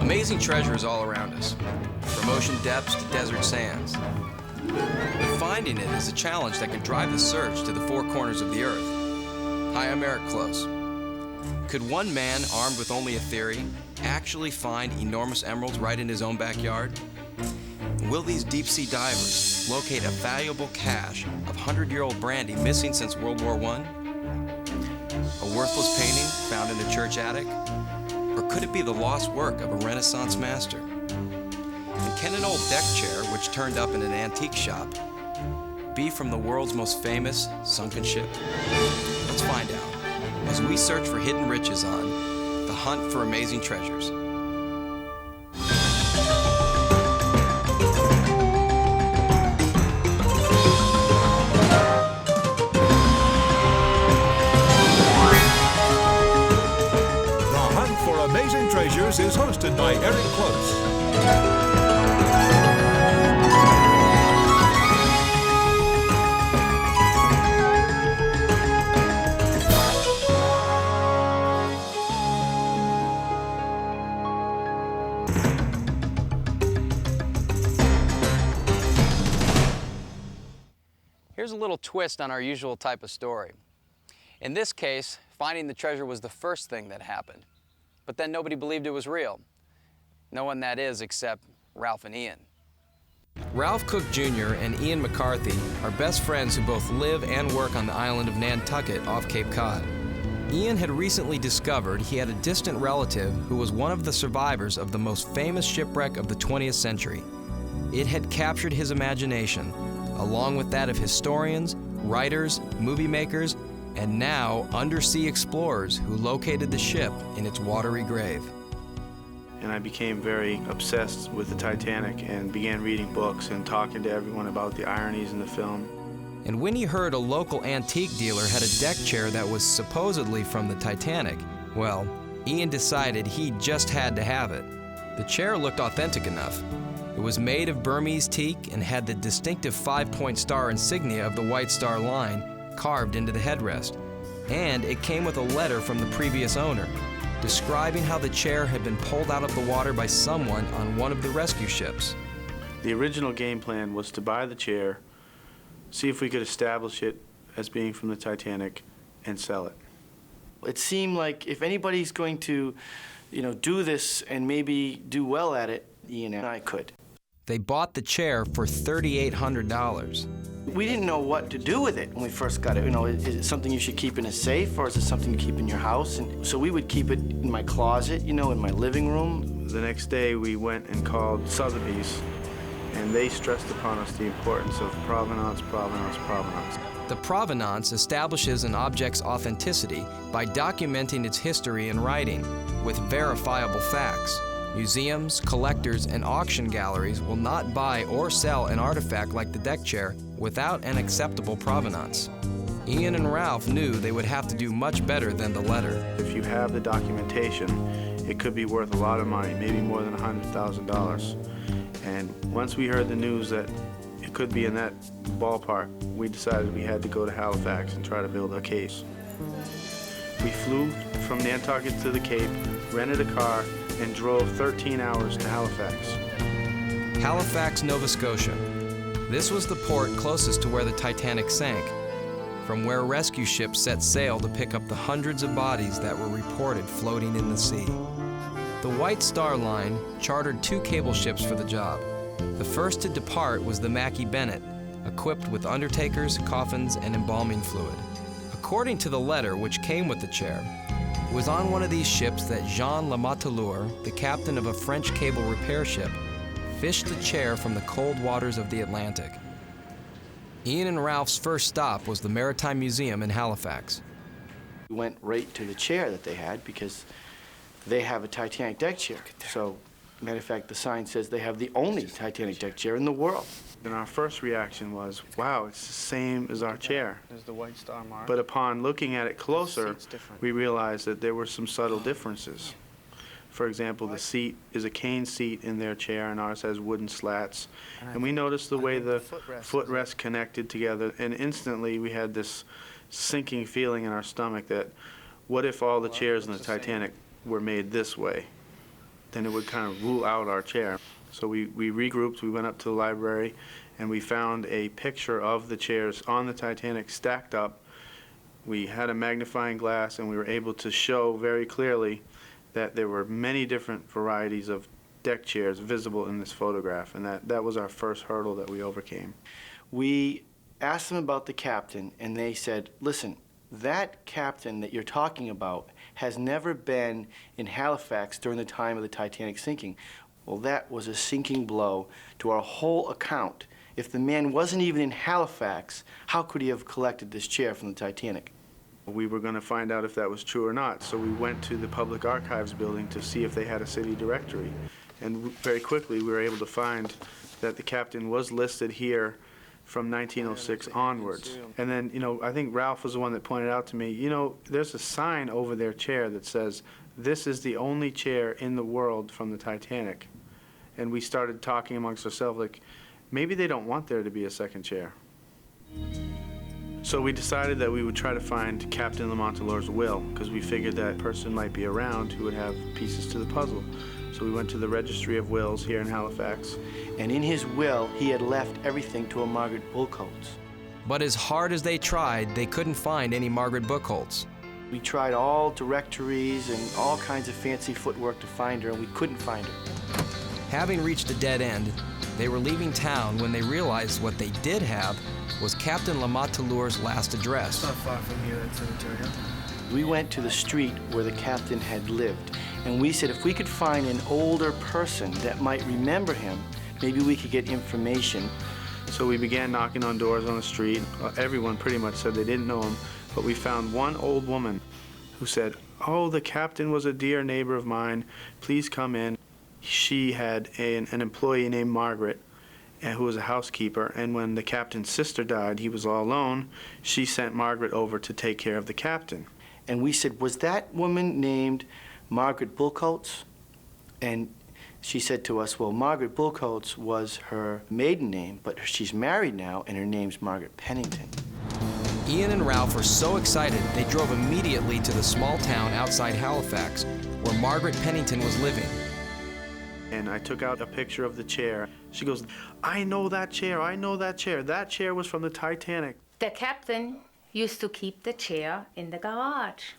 Amazing treasure is all around us, from ocean depths to desert sands. But finding it is a challenge that could drive the search to the four corners of the earth. Hi, I'm Eric Close. Could one man, armed with only a theory, actually find enormous emeralds right in his own backyard? Will these deep-sea divers locate a valuable cache of 100-year-old brandy missing since World War I? A worthless painting found in a church attic? Or could it be the lost work of a Renaissance master? And can an old deck chair, which turned up in an antique shop, be from the world's most famous sunken ship? Let's find out as we search for hidden riches on The Hunt for Amazing Treasures. Amazing Treasures is hosted by Eric Close. Here's a little twist on our usual type of story. In this case, finding the treasure was the first thing that happened. But then nobody believed it was real. No one, that is, except Ralph and Ian. Ralph Cook Jr. and Ian McCarthy are best friends who both live and work on the island of Nantucket off Cape Cod. Ian had recently discovered he had a distant relative who was one of the survivors of the most famous shipwreck of the 20th century. It had captured his imagination, along with that of historians, writers, movie makers, and now undersea explorers who located the ship in its watery grave. And I became very obsessed with the Titanic and began reading books and talking to everyone about the ironies in the film. And when he heard a local antique dealer had a deck chair that was supposedly from the Titanic, well, Ian decided he just had to have it. The chair looked authentic enough. It was made of Burmese teak and had the distinctive 5-point star insignia of the White Star Line carved into the headrest. And it came with a letter from the previous owner, describing how the chair had been pulled out of the water by someone on one of the rescue ships. The original game plan was to buy the chair, see if we could establish it as being from the Titanic, and sell it. It seemed like if anybody's going to, do this and maybe do well at it, Ian and I could. They bought the chair for $3,800. We didn't know what to do with it when we first got it. Is it something you should keep in a safe, or is it something you keep in your house? And so we would keep it in my closet, in my living room. The next day we went and called Sotheby's, and they stressed upon us the importance of provenance, provenance, provenance. The provenance establishes an object's authenticity by documenting its history in writing with verifiable facts. Museums, collectors, and auction galleries will not buy or sell an artifact like the deck chair without an acceptable provenance. Ian and Ralph knew they would have to do much better than the letter. If you have the documentation, it could be worth a lot of money, maybe more than $100,000. And once we heard the news that it could be in that ballpark, we decided we had to go to Halifax and try to build a case. We flew from Nantucket to the Cape, rented a car, and drove 13 hours to Halifax. Halifax, Nova Scotia. This was the port closest to where the Titanic sank, from where rescue ships set sail to pick up the hundreds of bodies that were reported floating in the sea. The White Star Line chartered 2 cable ships for the job. The first to depart was the Mackie Bennett, equipped with undertakers, coffins, and embalming fluid. According to the letter which came with the chair, it was on one of these ships that Jean Lemateleur, the captain of a French cable repair ship, fished the chair from the cold waters of the Atlantic. Ian and Ralph's first stop was the Maritime Museum in Halifax. We went right to the chair that they had because they have a Titanic deck chair. So, matter of fact, the sign says they have the only Titanic deck chair in the world. And our first reaction was, wow, it's the same as our chair. There's the White Star mark. But upon looking at it closer, we realized that there were some subtle differences. For example, the seat is a cane seat in their chair, and ours has wooden slats. And we noticed the way the footrest connected together, and instantly we had this sinking feeling in our stomach that, what if all the chairs in the Titanic were made this way? then it would kind of rule out our chair. So we regrouped, we went up to the library, and we found a picture of the chairs on the Titanic stacked up. We had a magnifying glass, and we were able to show very clearly that there were many different varieties of deck chairs visible in this photograph, and that was our first hurdle that we overcame. We asked them about the captain, and they said, listen, that captain that you're talking about has never been in Halifax during the time of the Titanic sinking. Well, that was a sinking blow to our whole account. If the man wasn't even in Halifax, how could he have collected this chair from the Titanic? We were going to find out if that was true or not, so we went to the Public Archives building to see if they had a city directory. And very quickly, we were able to find that the captain was listed here from 1906 onwards. And then, you know, I think Ralph was the one that pointed out to me, you know, there's a sign over their chair that says, "This is the only chair in the world from the Titanic." And we started talking amongst ourselves, like, maybe they don't want there to be a second chair. So we decided that we would try to find Captain Lamontalore's will, because we figured that person might be around who would have pieces to the puzzle. So we went to the Registry of Wills here in Halifax. And in his will, he had left everything to a Margaret Bullcoats. But as hard as they tried, they couldn't find any Margaret Buchholz. We tried all directories and all kinds of fancy footwork to find her, and we couldn't find her. Having reached a dead end, they were leaving town when they realized what they did have was Captain Lamontalore's last address. Not far from here, that cemetery. We went to the street where the captain had lived, and we said if we could find an older person that might remember him, maybe we could get information. So we began knocking on doors on the street. Everyone pretty much said they didn't know him, but we found one old woman who said, "Oh, the captain was a dear neighbor of mine. Please come in." She had an employee named Margaret, who was a housekeeper, and when the captain's sister died, he was all alone. She sent Margaret over to take care of the captain. And we said, was that woman named Margaret Bullcoats? And she said to us, well, Margaret Bullcoats was her maiden name, but she's married now, and her name's Margaret Pennington. Ian and Ralph were so excited, they drove immediately to the small town outside Halifax, where Margaret Pennington was living. And I took out a picture of the chair. She goes, "I know that chair, I know that chair. That chair was from the Titanic." The captain used to keep the chair in the garage.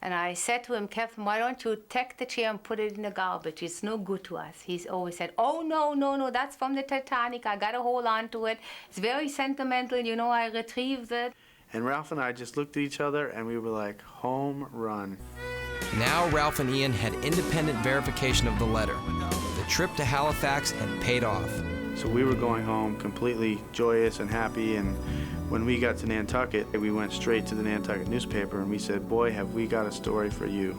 And I said to him, "Captain, why don't you take the chair and put it in the garbage? It's no good to us." He's always said, "Oh, no, that's from the Titanic. I got to hold on to it. It's very sentimental, you know, I retrieved it." And Ralph and I just looked at each other and we were like, home run. Now Ralph and Ian had independent verification of the letter. The trip to Halifax had paid off. So we were going home completely joyous and happy, and when we got to Nantucket, we went straight to the Nantucket newspaper and we said, "Boy, have we got a story for you."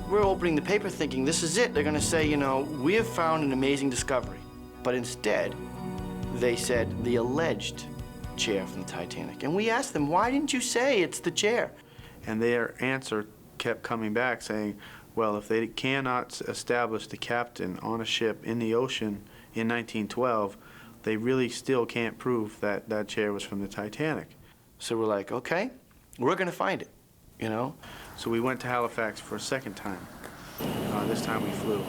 We're opening the paper thinking, this is it. They're going to say, you know, we have found an amazing discovery. But instead, they said the alleged chair from the Titanic. And we asked them, why didn't you say it's the chair? And their answer kept coming back saying, well, if they cannot establish the captain on a ship in the ocean in 1912, they really still can't prove that that chair was from the Titanic. So we're like, okay, we're going to find it, you know? So we went to Halifax for a second time. This time we flew.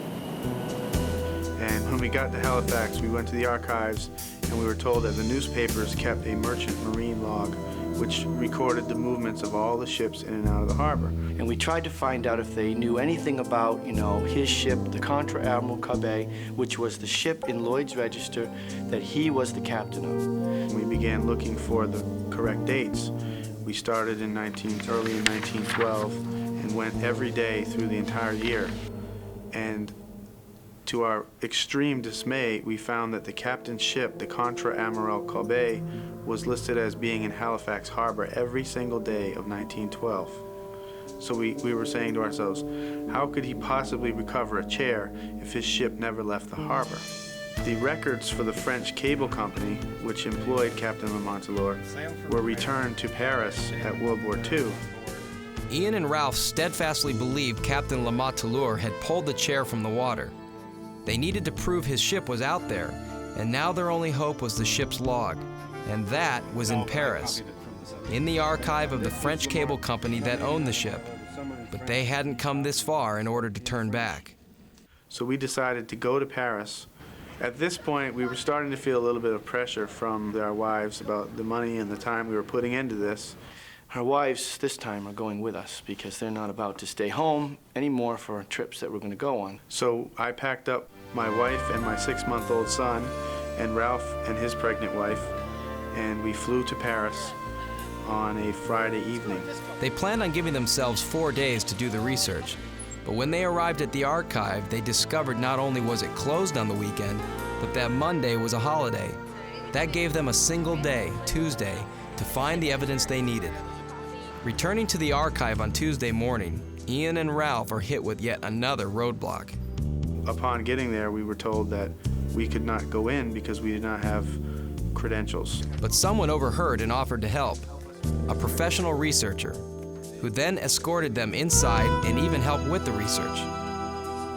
And when we got to Halifax, we went to the archives, and we were told that the newspapers kept a merchant marine log which recorded the movements of all the ships in and out of the harbor. And we tried to find out if they knew anything about, you know, his ship, the Contra Admiral Cabet, which was the ship in Lloyd's Register that he was the captain of. We began looking for the correct dates. We started in early in 1912 and went every day through the entire year. And to our extreme dismay, we found that the captain's ship, the Contra Admiral Cabet, was listed as being in Halifax Harbor every single day of 1912. So we were saying to ourselves, how could he possibly recover a chair if his ship never left the harbor? The records for the French cable company, which employed Captain Lamontalore, were returned to Paris at World War II. Ian and Ralph steadfastly believed Captain Lamontalore had pulled the chair from the water. They needed to prove his ship was out there, and now their only hope was the ship's log, and that was in Paris, in the archive of the French cable company that owned the ship. But they hadn't come this far in order to turn back. So we decided to go to Paris. At this point, we were starting to feel a little bit of pressure from our wives about the money and the time we were putting into this. Our wives this time are going with us because they're not about to stay home anymore for trips that we're going to go on. So I packed up my wife and my 6-month-old son and Ralph and his pregnant wife, and we flew to Paris on a Friday evening. They planned on giving themselves 4 days to do the research, but when they arrived at the archive, they discovered not only was it closed on the weekend, but that Monday was a holiday. That gave them a single day, Tuesday, to find the evidence they needed. Returning to the archive on Tuesday morning, Ian and Ralph are hit with yet another roadblock. Upon getting there, we were told that we could not go in because we did not have credentials. But someone overheard and offered to help, a professional researcher, who then escorted them inside and even helped with the research.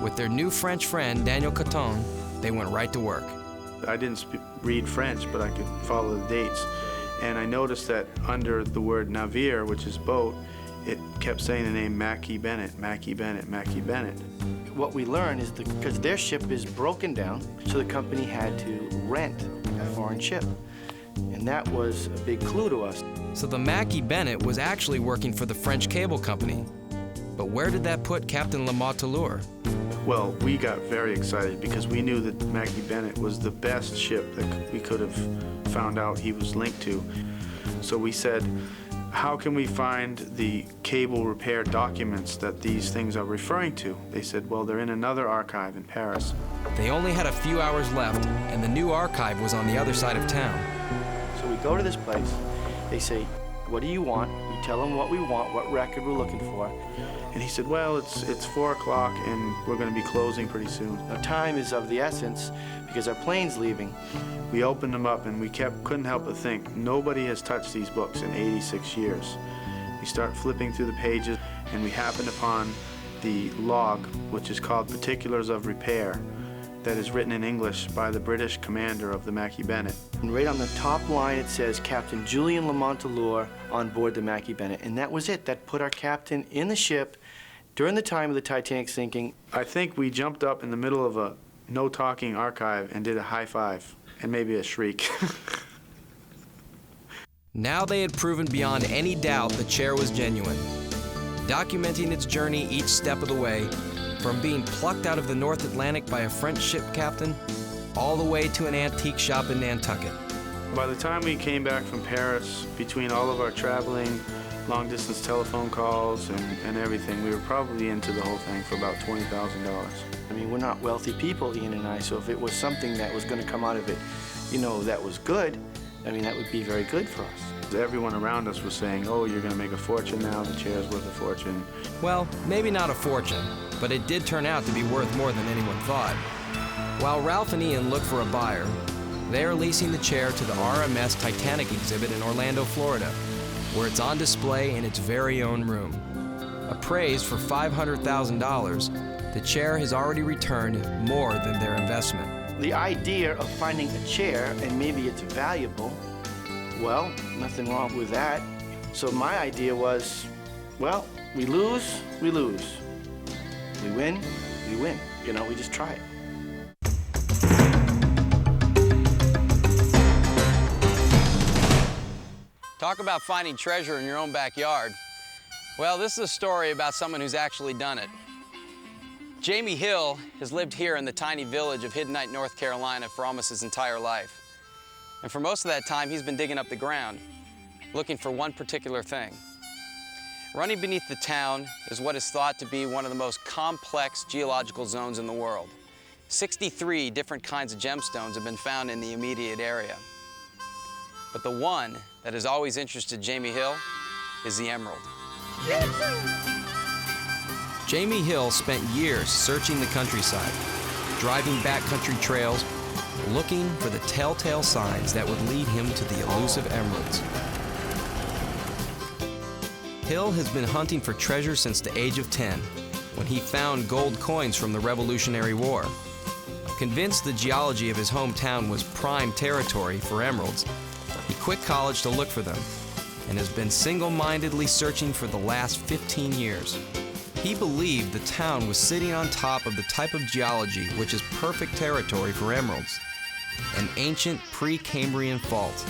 With their new French friend, Daniel Coton, they went right to work. I didn't read French, but I could follow the dates. And I noticed that under the word navire, which is boat, it kept saying the name Mackie Bennett, Mackie Bennett, Mackie Bennett. What we learned is because their ship is broken down, so the company had to rent a foreign ship. And that was a big clue to us. So the Mackie Bennett was actually working for the French cable company. But where did that put Captain Lamottelure? Well, we got very excited because we knew that Mackie Bennett was the best ship that we could have found out he was linked to. So we said, how can we find the cable repair documents that these things are referring to? They said, well, they're in another archive in Paris. They only had a few hours left, and the new archive was on the other side of town. So we go to this place. They say, what do you want? We tell them what we want, what record we're looking for. And he said, well, it's 4 o'clock and we're going to be closing pretty soon. Now, time is of the essence because our plane's leaving. We opened them up and we couldn't help but think, nobody has touched these books in 86 years. We start flipping through the pages and we happened upon the log, which is called Particulars of Repair, that is written in English by the British commander of the Mackie Bennett. And right on the top line it says Captain Julian Lamottelure on board the Mackie Bennett. And that was it. That put our captain in the ship during the time of the Titanic sinking. I think we jumped up in the middle of a no-talking archive and did a high five and maybe a shriek. Now they had proven beyond any doubt the chair was genuine, documenting its journey each step of the way, from being plucked out of the North Atlantic by a French ship captain, all the way to an antique shop in Nantucket. By the time we came back from Paris, between all of our traveling, long-distance telephone calls and everything, we were probably into the whole thing for about $20,000. I mean, we're not wealthy people, Ian and I, so if it was something that was going to come out of it, you know, that was good, I mean, that would be very good for us. Everyone around us was saying, oh, you're going to make a fortune now, the chair's worth a fortune. Well, maybe not a fortune, but it did turn out to be worth more than anyone thought. While Ralph and Ian look for a buyer, they are leasing the chair to the RMS Titanic exhibit in Orlando, Florida, where it's on display in its very own room. Appraised for $500,000, the chair has already returned more than their investment. The idea of finding a chair and maybe it's valuable, well, nothing wrong with that. So my idea was, well, we lose, we lose. We win, we win. You know, we just try it. Talk about finding treasure in your own backyard. Well, this is a story about someone who's actually done it. Jamie Hill has lived here in the tiny village of Hiddenite, North Carolina for almost his entire life. And for most of that time, he's been digging up the ground, looking for one particular thing. Running beneath the town is what is thought to be one of the most complex geological zones in the world. 63 different kinds of gemstones have been found in the immediate area. But the one that has always interested Jamie Hill is the emerald. Jamie Hill spent years searching the countryside, driving backcountry trails, looking for the telltale signs that would lead him to the elusive emeralds. Hill has been hunting for treasure since the age of 10, when he found gold coins from the Revolutionary War. Convinced the geology of his hometown was prime territory for emeralds, he quit college to look for them and has been single-mindedly searching for the last 15 years. He believed the town was sitting on top of the type of geology which is perfect territory for emeralds, an ancient pre-Cambrian fault.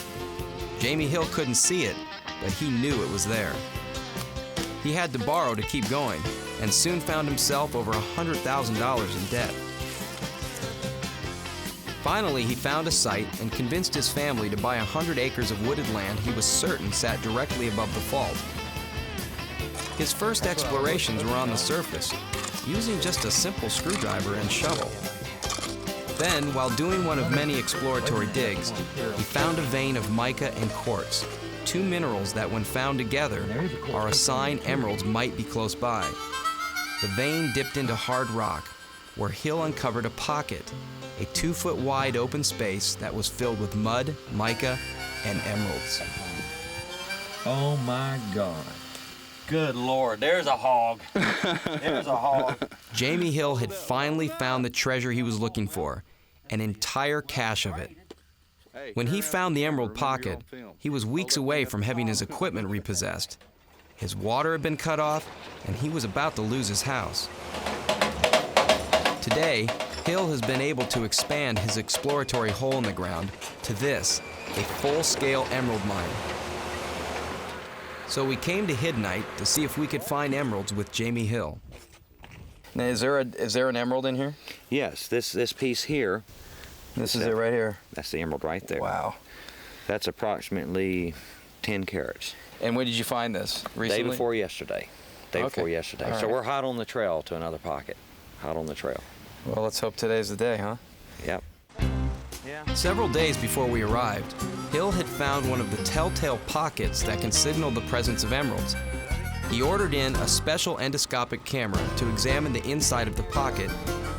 Jamie Hill couldn't see it, but he knew it was there. He had to borrow to keep going, and soon found himself over $100,000 in debt. Finally, he found a site and convinced his family to buy 100 acres of wooded land he was certain sat directly above the fault. His first explorations were on the surface, using just a simple screwdriver and shovel. Then, while doing one of many exploratory digs, he found a vein of mica and quartz, two minerals that, when found together, are a sign emeralds might be close by. The vein dipped into hard rock, where Hill uncovered a pocket, a 2-foot wide open space that was filled with mud, mica, and emeralds. Oh my God. Good Lord, there's a hog. There's a hog. Jamie Hill had finally found the treasure he was looking for, an entire cache of it. When he found the emerald pocket, he was weeks away from having his equipment repossessed. His water had been cut off, and he was about to lose his house. Today, Hill has been able to expand his exploratory hole in the ground to this, a full-scale emerald mine. So we came to Hidnite to see if we could find emeralds with Jamie Hill. Now, is there an emerald in here? Yes, this piece here. This is it right here. That's the emerald right there. Wow. That's approximately 10 carats. And when did you find this? Recently? Day before yesterday. Day Okay. before yesterday. All So right. we're hot on the trail to another pocket. Hot on the trail. Well, let's hope today's the day, huh? Yep. Several days before we arrived, Hill had found one of the telltale pockets that can signal the presence of emeralds. He ordered in a special endoscopic camera to examine the inside of the pocket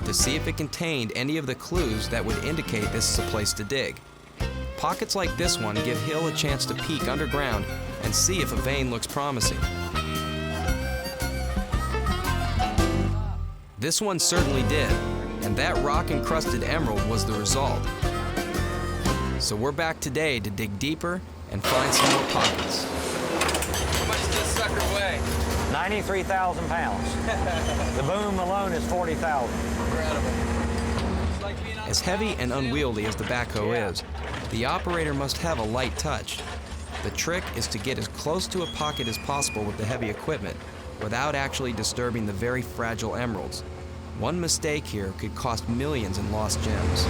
to see if it contained any of the clues that would indicate this is a place to dig. Pockets like this one give Hill a chance to peek underground and see if a vein looks promising. This one certainly did, and that rock-encrusted emerald was the result. So we're back today to dig deeper and find some more pockets. How much does this sucker weigh? 93,000 pounds. The boom alone is 40,000. Incredible. As heavy and unwieldy as the backhoe is, the operator must have a light touch. The trick is to get as close to a pocket as possible with the heavy equipment without actually disturbing the very fragile emeralds. One mistake here could cost millions in lost gems.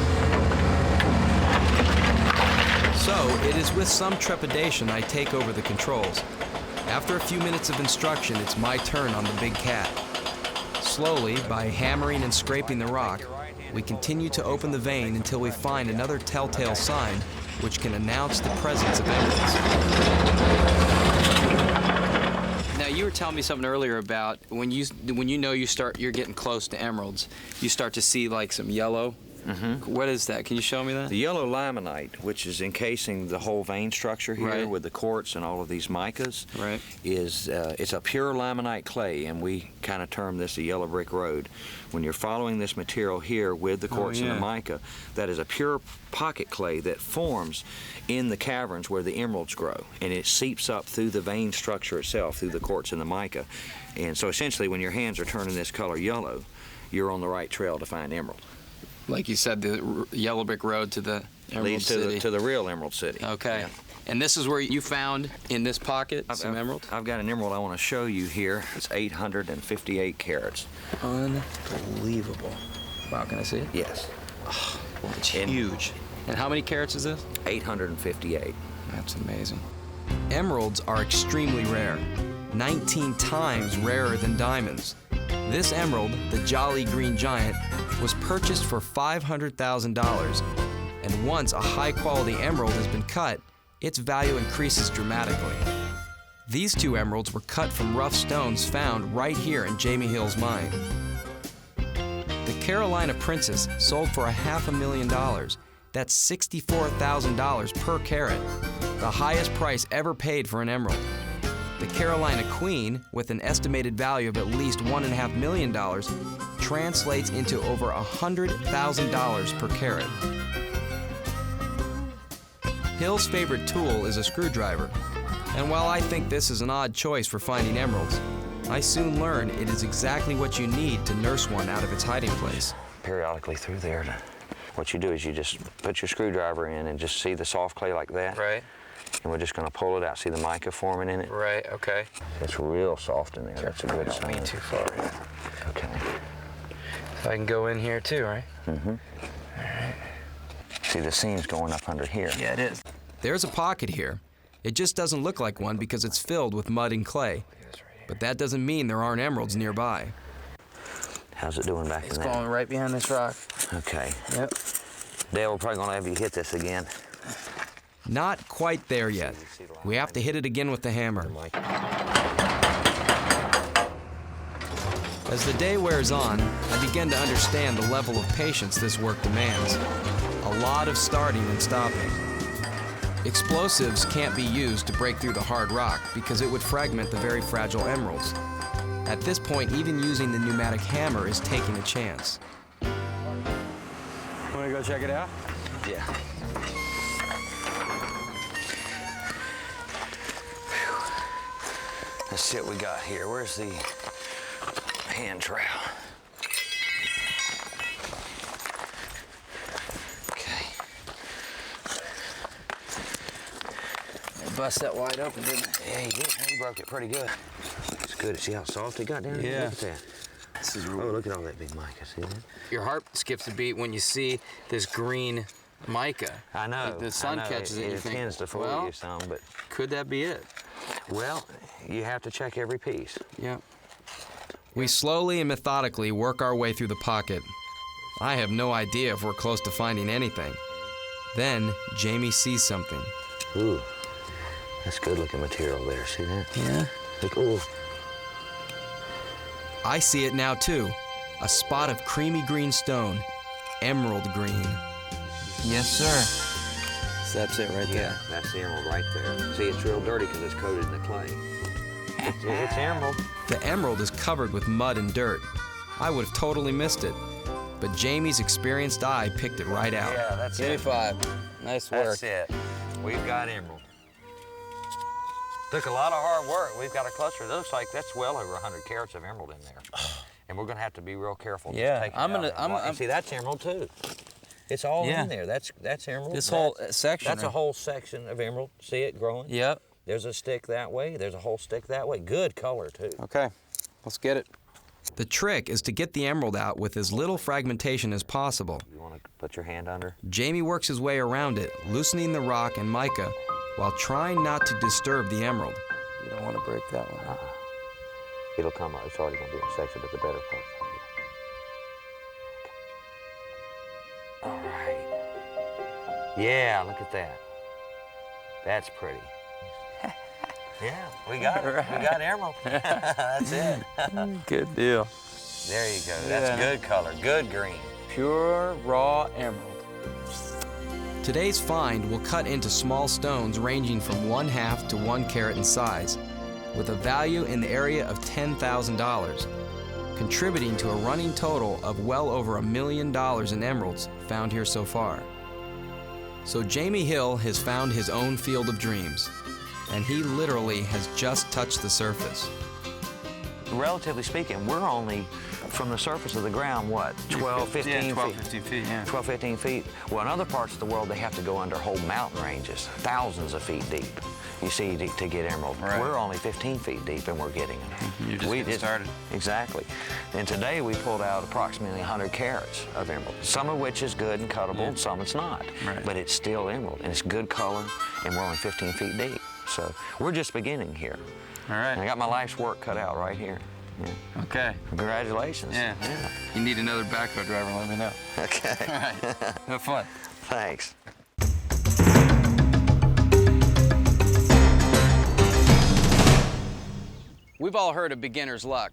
So, it is with some trepidation I take over the controls. After a few minutes of instruction, it's my turn on the big cat. Slowly, by hammering and scraping the rock, we continue to open the vein until we find another telltale sign which can announce the presence of emeralds. Now, you were telling me something earlier about when you know you're getting close to emeralds, you start to see like some yellow. Mm-hmm. What is that? Can you show me that? The yellow limonite, which is encasing the whole vein structure here Right. with the quartz and all of these micas, Right. is it's a pure limonite clay, and we kind of term this a yellow brick road. When you're following this material here with the quartz and the mica, that is a pure pocket clay that forms in the caverns where the emeralds grow, and it seeps up through the vein structure itself, through the quartz and the mica. And so essentially, when your hands are turning this color yellow, you're on the right trail to find emerald. Like you said, the yellow brick road to the Emerald Leads City. to the real Emerald City. Okay. Yeah. And this is where you found in this pocket some emerald? I've got an emerald I want to show you here. It's 858 carats. Unbelievable. Wow, can I see it? Yes. Oh, it's And- huge. And how many carats is this? 858. That's amazing. Emeralds are extremely rare, 19 times rarer than diamonds. This emerald, the Jolly Green Giant, was purchased for $500,000. And once a high-quality emerald has been cut, its value increases dramatically. These two emeralds were cut from rough stones found right here in Jamie Hill's mine. The Carolina Princess sold for $500,000. That's $64,000 per carat, the highest price ever paid for an emerald. The Carolina Queen, with an estimated value of at least $1.5 million, translates into over $100,000 per carat. Hill's favorite tool is a screwdriver, and while I think this is an odd choice for finding emeralds, I soon learn it is exactly what you need to nurse one out of its hiding place. Periodically through there. What you do is you just put your screwdriver in and just see the soft clay like that. Right. And we're just going to pull it out. See the mica forming in it? Right, okay. It's real soft in there. That's a good sign. Don't be too far in. Okay. So I can go in here too, right? Mm-hmm. All right. See, the seam's going up under here. Yeah, it is. There's a pocket here. It just doesn't look like one because it's filled with mud and clay. But that doesn't mean there aren't emeralds nearby. How's it doing back in there? It's going right behind this rock. Okay. Yep. Dale, we're probably going to have you hit this again. Not quite there yet. We have to hit it again with the hammer. As the day wears on, I begin to understand the level of patience this work demands. A lot of starting and stopping. Explosives can't be used to break through the hard rock because it would fragment the very fragile emeralds. At this point, even using the pneumatic hammer is taking a chance. Want to go check it out? Yeah. Let's see what we got here. Where's the hand trowel? Okay. Bust that wide open, didn't it? Yeah, he did. He broke it pretty good. It's good. See how soft it got down there? Yeah. Look at that. This is Oh, look at all that big mica. See that? Your heart skips a beat when you see this green mica. I know. The sun I know. catches it, and you think, tends to fool well, you some, but could that be it? well, you have to check every piece. Yeah. We slowly and methodically work our way through the pocket. I have no idea if we're close to finding anything. Then Jamie sees something. Ooh, that's good looking material there. See that? Yeah. Look, ooh. I see it now too. A spot of creamy green stone. Emerald green. Yes, sir. So that's it right Yeah, that's the emerald right there. See, it's real dirty because it's coated in the clay. It's emerald. The emerald is covered with mud and dirt. I would have totally missed it. But Jamie's experienced eye picked it right out. Yeah, that's Give me it. 5. Nice work. That's it. We've got emerald. Took a lot of hard work. We've got a cluster. It looks like that's well over 100 carats of emerald in there. And we're going to have to be real careful. Yeah, Just I'm gonna- and see, that's emerald too. It's all Yeah. in there. That's emerald. This whole section. That's a whole section of emerald. See it growing? Yep. There's a stick that way. There's a whole stick that way. Good color too. Okay, let's get it. The trick is to get the emerald out with as little fragmentation as possible. You want to put your hand under? Jamie works his way around it, loosening the rock and mica while trying not to disturb the emerald. You don't want to break that one. It'll come out. It's already going to be a section, but the better part. All right. Yeah, look at that. That's pretty. Yeah, we got it. We got emerald. That's it. Good deal. There you go. That's good color. Good green. Pure, raw emerald. Today's find will cut into small stones ranging from 1/2 to 1 carat in size, with a value in the area of $10,000, contributing to a running total of well over $1 million in emeralds found here so far. So Jamie Hill has found his own field of dreams, and he literally has just touched the surface. Relatively speaking, we're only from the surface of the ground, what, 12, 15 feet? 12, 15 feet, yeah. 12, 15 feet. Well, in other parts of the world, they have to go under whole mountain ranges, thousands of feet deep, you see, to get emerald. Right. We're only 15 feet deep, and we're getting them. You're just getting started. Exactly. And today, we pulled out approximately 100 carats of emerald, some of which is good and cuttable, and some it's not. Right. But it's still emerald, and it's good color, and we're only 15 feet deep. So we're just beginning here. All right. And I got my life's work cut out right here. Yeah. Okay. Congratulations. Yeah. You need another backhoe driver, let me know. Okay. All right. Have fun. Thanks. We've all heard of beginner's luck.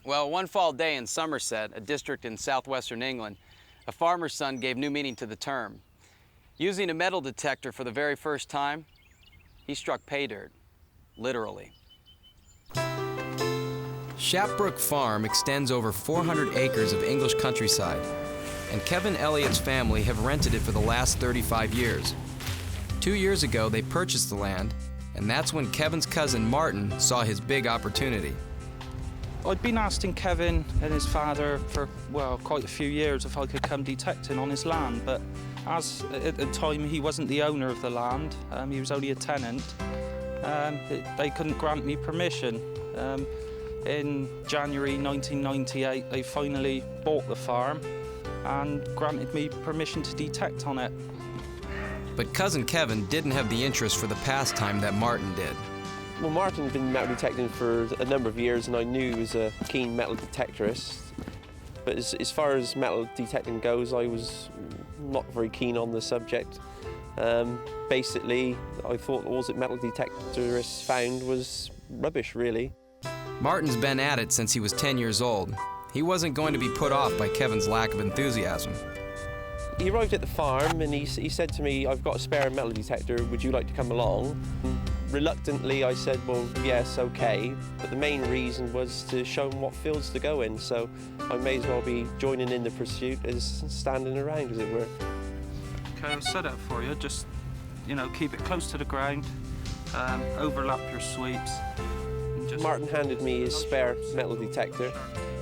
Well, one fall day in Somerset, a district in southwestern England, a farmer's son gave new meaning to the term. Using a metal detector for the very first time, he struck pay dirt, literally. Shapbrook Farm extends over 400 acres of English countryside, and Kevin Elliott's family have rented it for the last 35 years. 2 years ago, they purchased the land, and that's when Kevin's cousin Martin saw his big opportunity. I'd been asking Kevin and his father for, well, quite a few years if I could come detecting on his land, but as at the time he wasn't the owner of the land, he was only a tenant, they couldn't grant me permission. In January 1998, they finally bought the farm and granted me permission to detect on it. But Cousin Kevin didn't have the interest for the pastime that Martin did. Well, Martin had been metal detecting for a number of years, and I knew he was a keen metal detectorist. But as far as metal detecting goes, I was not very keen on the subject. Basically, I thought all that metal detectorists found was rubbish, really. Martin's been at it since he was 10 years old. He wasn't going to be put off by Kevin's lack of enthusiasm. He arrived at the farm and he said to me, "I've got a spare metal detector, would you like to come along?" Reluctantly, I said, "Well, yes, okay." But the main reason was to show him what fields to go in, so I may as well be joining in the pursuit as standing around, as it were. Okay, I'll set up for you. Just, you know, keep it close to the ground, overlap your sweeps. Martin handed me his spare metal detector,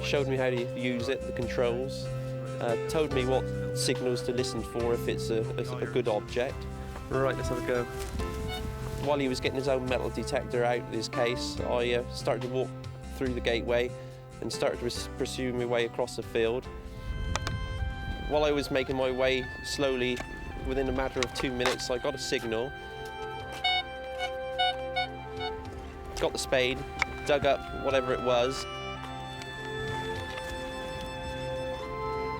showed me how to use it, the controls, told me what signals to listen for if it's a good object. Right, let's have a go. While he was getting his own metal detector out of his case, I started to walk through the gateway and started to pursue my way across the field. While I was making my way slowly, within a matter of 2 minutes, I got a signal. Got the spade, dug up whatever it was,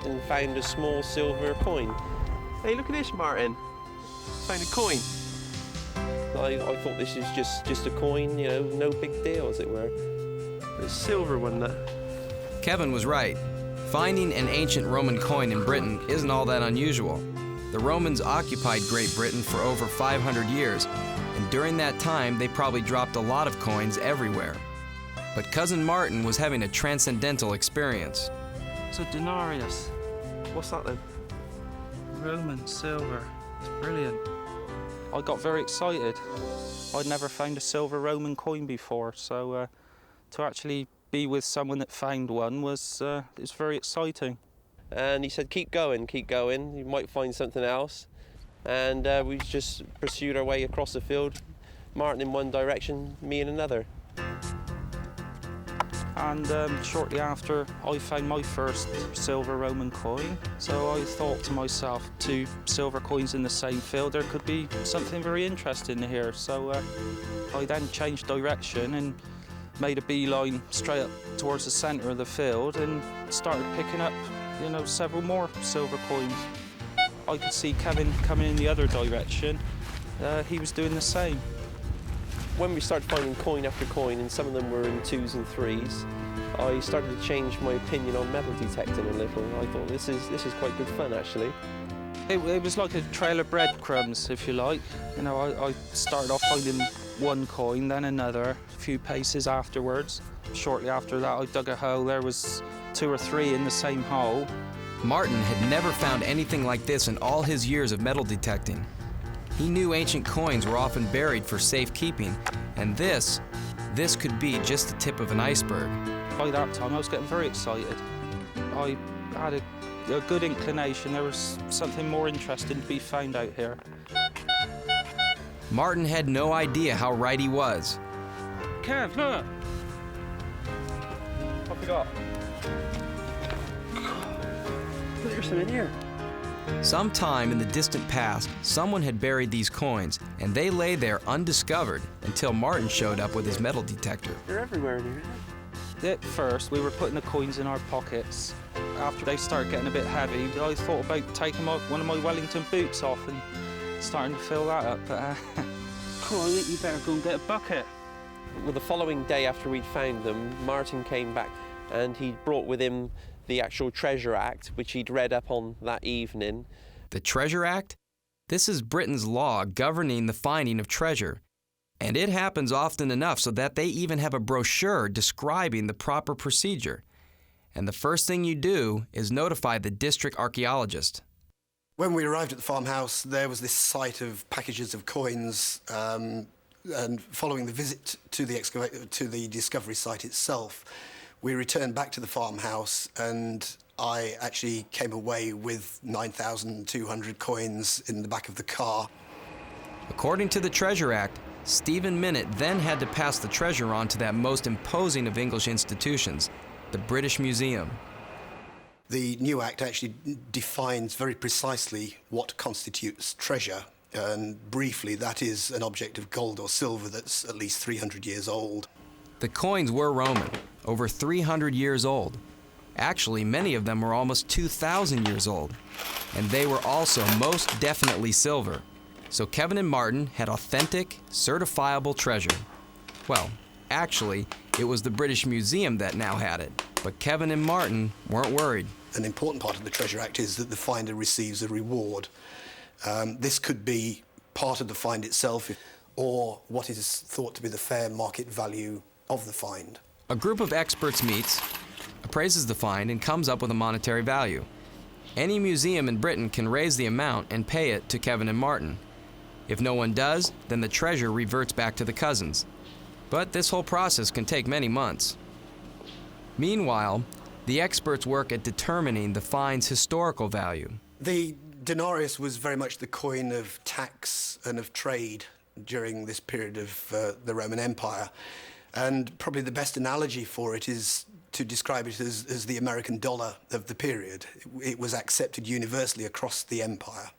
and found a small silver coin. Hey, look at this, Martin. Found a coin. I thought this is just a coin, you know, no big deal, as it were. It's silver one, that. Kevin was right. Finding an ancient Roman coin in Britain isn't all that unusual. The Romans occupied Great Britain for over 500 years, and during that time, they probably dropped a lot of coins everywhere. But Cousin Martin was having a transcendental experience. It's a denarius. What's that then? Roman silver. It's brilliant. I got very excited. I'd never found a silver Roman coin before, so to actually be with someone that found one was very exciting. And he said, keep going, you might find something else. And we just pursued our way across the field, Martin in one direction, me in another. And shortly after, I found my first silver Roman coin. So I thought to myself, 2 silver coins in the same field, there could be something very interesting here. So I then changed direction and made a beeline straight up towards the centre of the field and started picking up, you know, several more silver coins. I could see Kevin coming in the other direction. He was doing the same. When we started finding coin after coin, and some of them were in 2s and 3s, I started to change my opinion on metal detecting a little. I thought this is quite good fun, actually. It was like a trail of breadcrumbs, if you like. You know, I started off finding one coin, then another, a few paces afterwards. Shortly after that, I dug a hole. There was 2 or 3 in the same hole. Martin had never found anything like this in all his years of metal detecting. He knew ancient coins were often buried for safekeeping, and this could be just the tip of an iceberg. By that time, I was getting very excited. I had a good inclination there was something more interesting to be found out here. Martin had no idea how right he was. Kev, look! What have we got? There's some in here. Sometime in the distant past, someone had buried these coins, and they lay there undiscovered until Martin showed up with his metal detector. They're everywhere in here. At first, we were putting the coins in our pockets. After they started getting a bit heavy, I thought about taking one of my Wellington boots off and starting to fill that up. But I think you better go and get a bucket. Well, the following day after we'd found them, Martin came back and he brought with him the actual Treasure Act, which he'd read up on that evening. The Treasure Act? This is Britain's law governing the finding of treasure. And it happens often enough so that they even have a brochure describing the proper procedure. And the first thing you do is notify the district archaeologist. When we arrived at the farmhouse, there was this site of packages of coins, and following the visit to the discovery site itself, We returned back to the farmhouse, and I actually came away with 9,200 coins in the back of the car. According to the Treasure Act, Stephen Minett then had to pass the treasure on to that most imposing of English institutions, the British Museum. The new Act actually defines very precisely what constitutes treasure, and briefly, that is an object of gold or silver that's at least 300 years old. The coins were Roman, over 300 years old. Actually, many of them were almost 2,000 years old, and they were also most definitely silver. So Kevin and Martin had authentic, certifiable treasure. Well, actually, it was the British Museum that now had it, but Kevin and Martin weren't worried. An important part of the Treasure Act is that the finder receives a reward. This could be part of the find itself, or what is thought to be the fair market value of the find. A group of experts meets, appraises the find, and comes up with a monetary value. Any museum in Britain can raise the amount and pay it to Kevin and Martin. If no one does, then the treasure reverts back to the cousins. But this whole process can take many months. Meanwhile, the experts work at determining the find's historical value. The denarius was very much the coin of tax and of trade during this period of the Roman Empire. And probably the best analogy for it is to describe it as the American dollar of the period. It was accepted universally across the empire.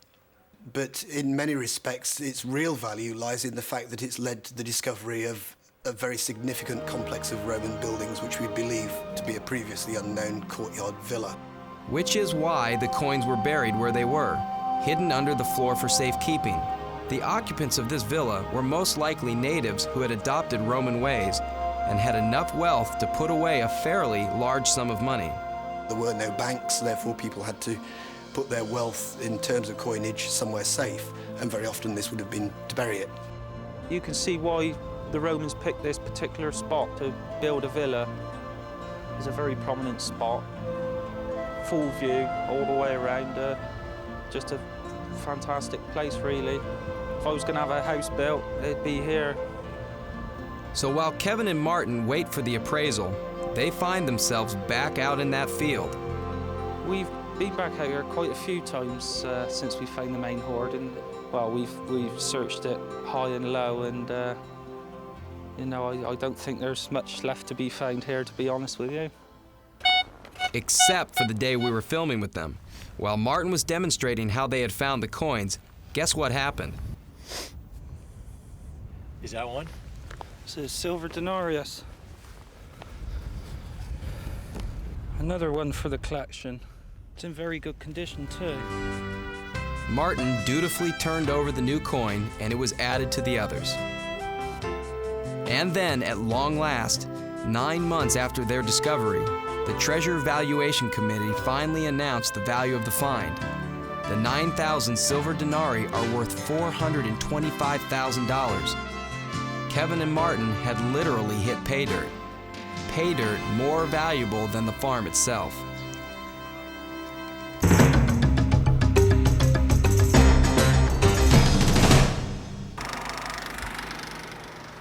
But in many respects, its real value lies in the fact that it's led to the discovery of a very significant complex of Roman buildings which we believe to be a previously unknown courtyard villa. Which is why the coins were buried where they were, hidden under the floor for safekeeping. The occupants of this villa were most likely natives who had adopted Roman ways and had enough wealth to put away a fairly large sum of money. There were no banks, therefore people had to put their wealth in terms of coinage somewhere safe, and very often this would have been to bury it. You can see why the Romans picked this particular spot to build a villa. It's a very prominent spot, full view all the way around, just a fantastic place really. If I was going to have a house built, it'd be here. So while Kevin and Martin wait for the appraisal, they find themselves back out in that field. We've been back out here quite a few times since we found the main hoard, and well, we've searched it high and low, and you know, I don't think there's much left to be found here, to be honest with you. Except for the day we were filming with them. While Martin was demonstrating how they had found the coins, guess what happened? Is that one? It's a silver denarius. Another one for the collection. It's in very good condition too. Martin dutifully turned over the new coin, and it was added to the others. And then, at long last, 9 months after their discovery, the Treasure Valuation Committee finally announced the value of the find. The 9,000 silver denarii are worth $425,000. Kevin and Martin had literally hit pay dirt. Pay dirt more valuable than the farm itself.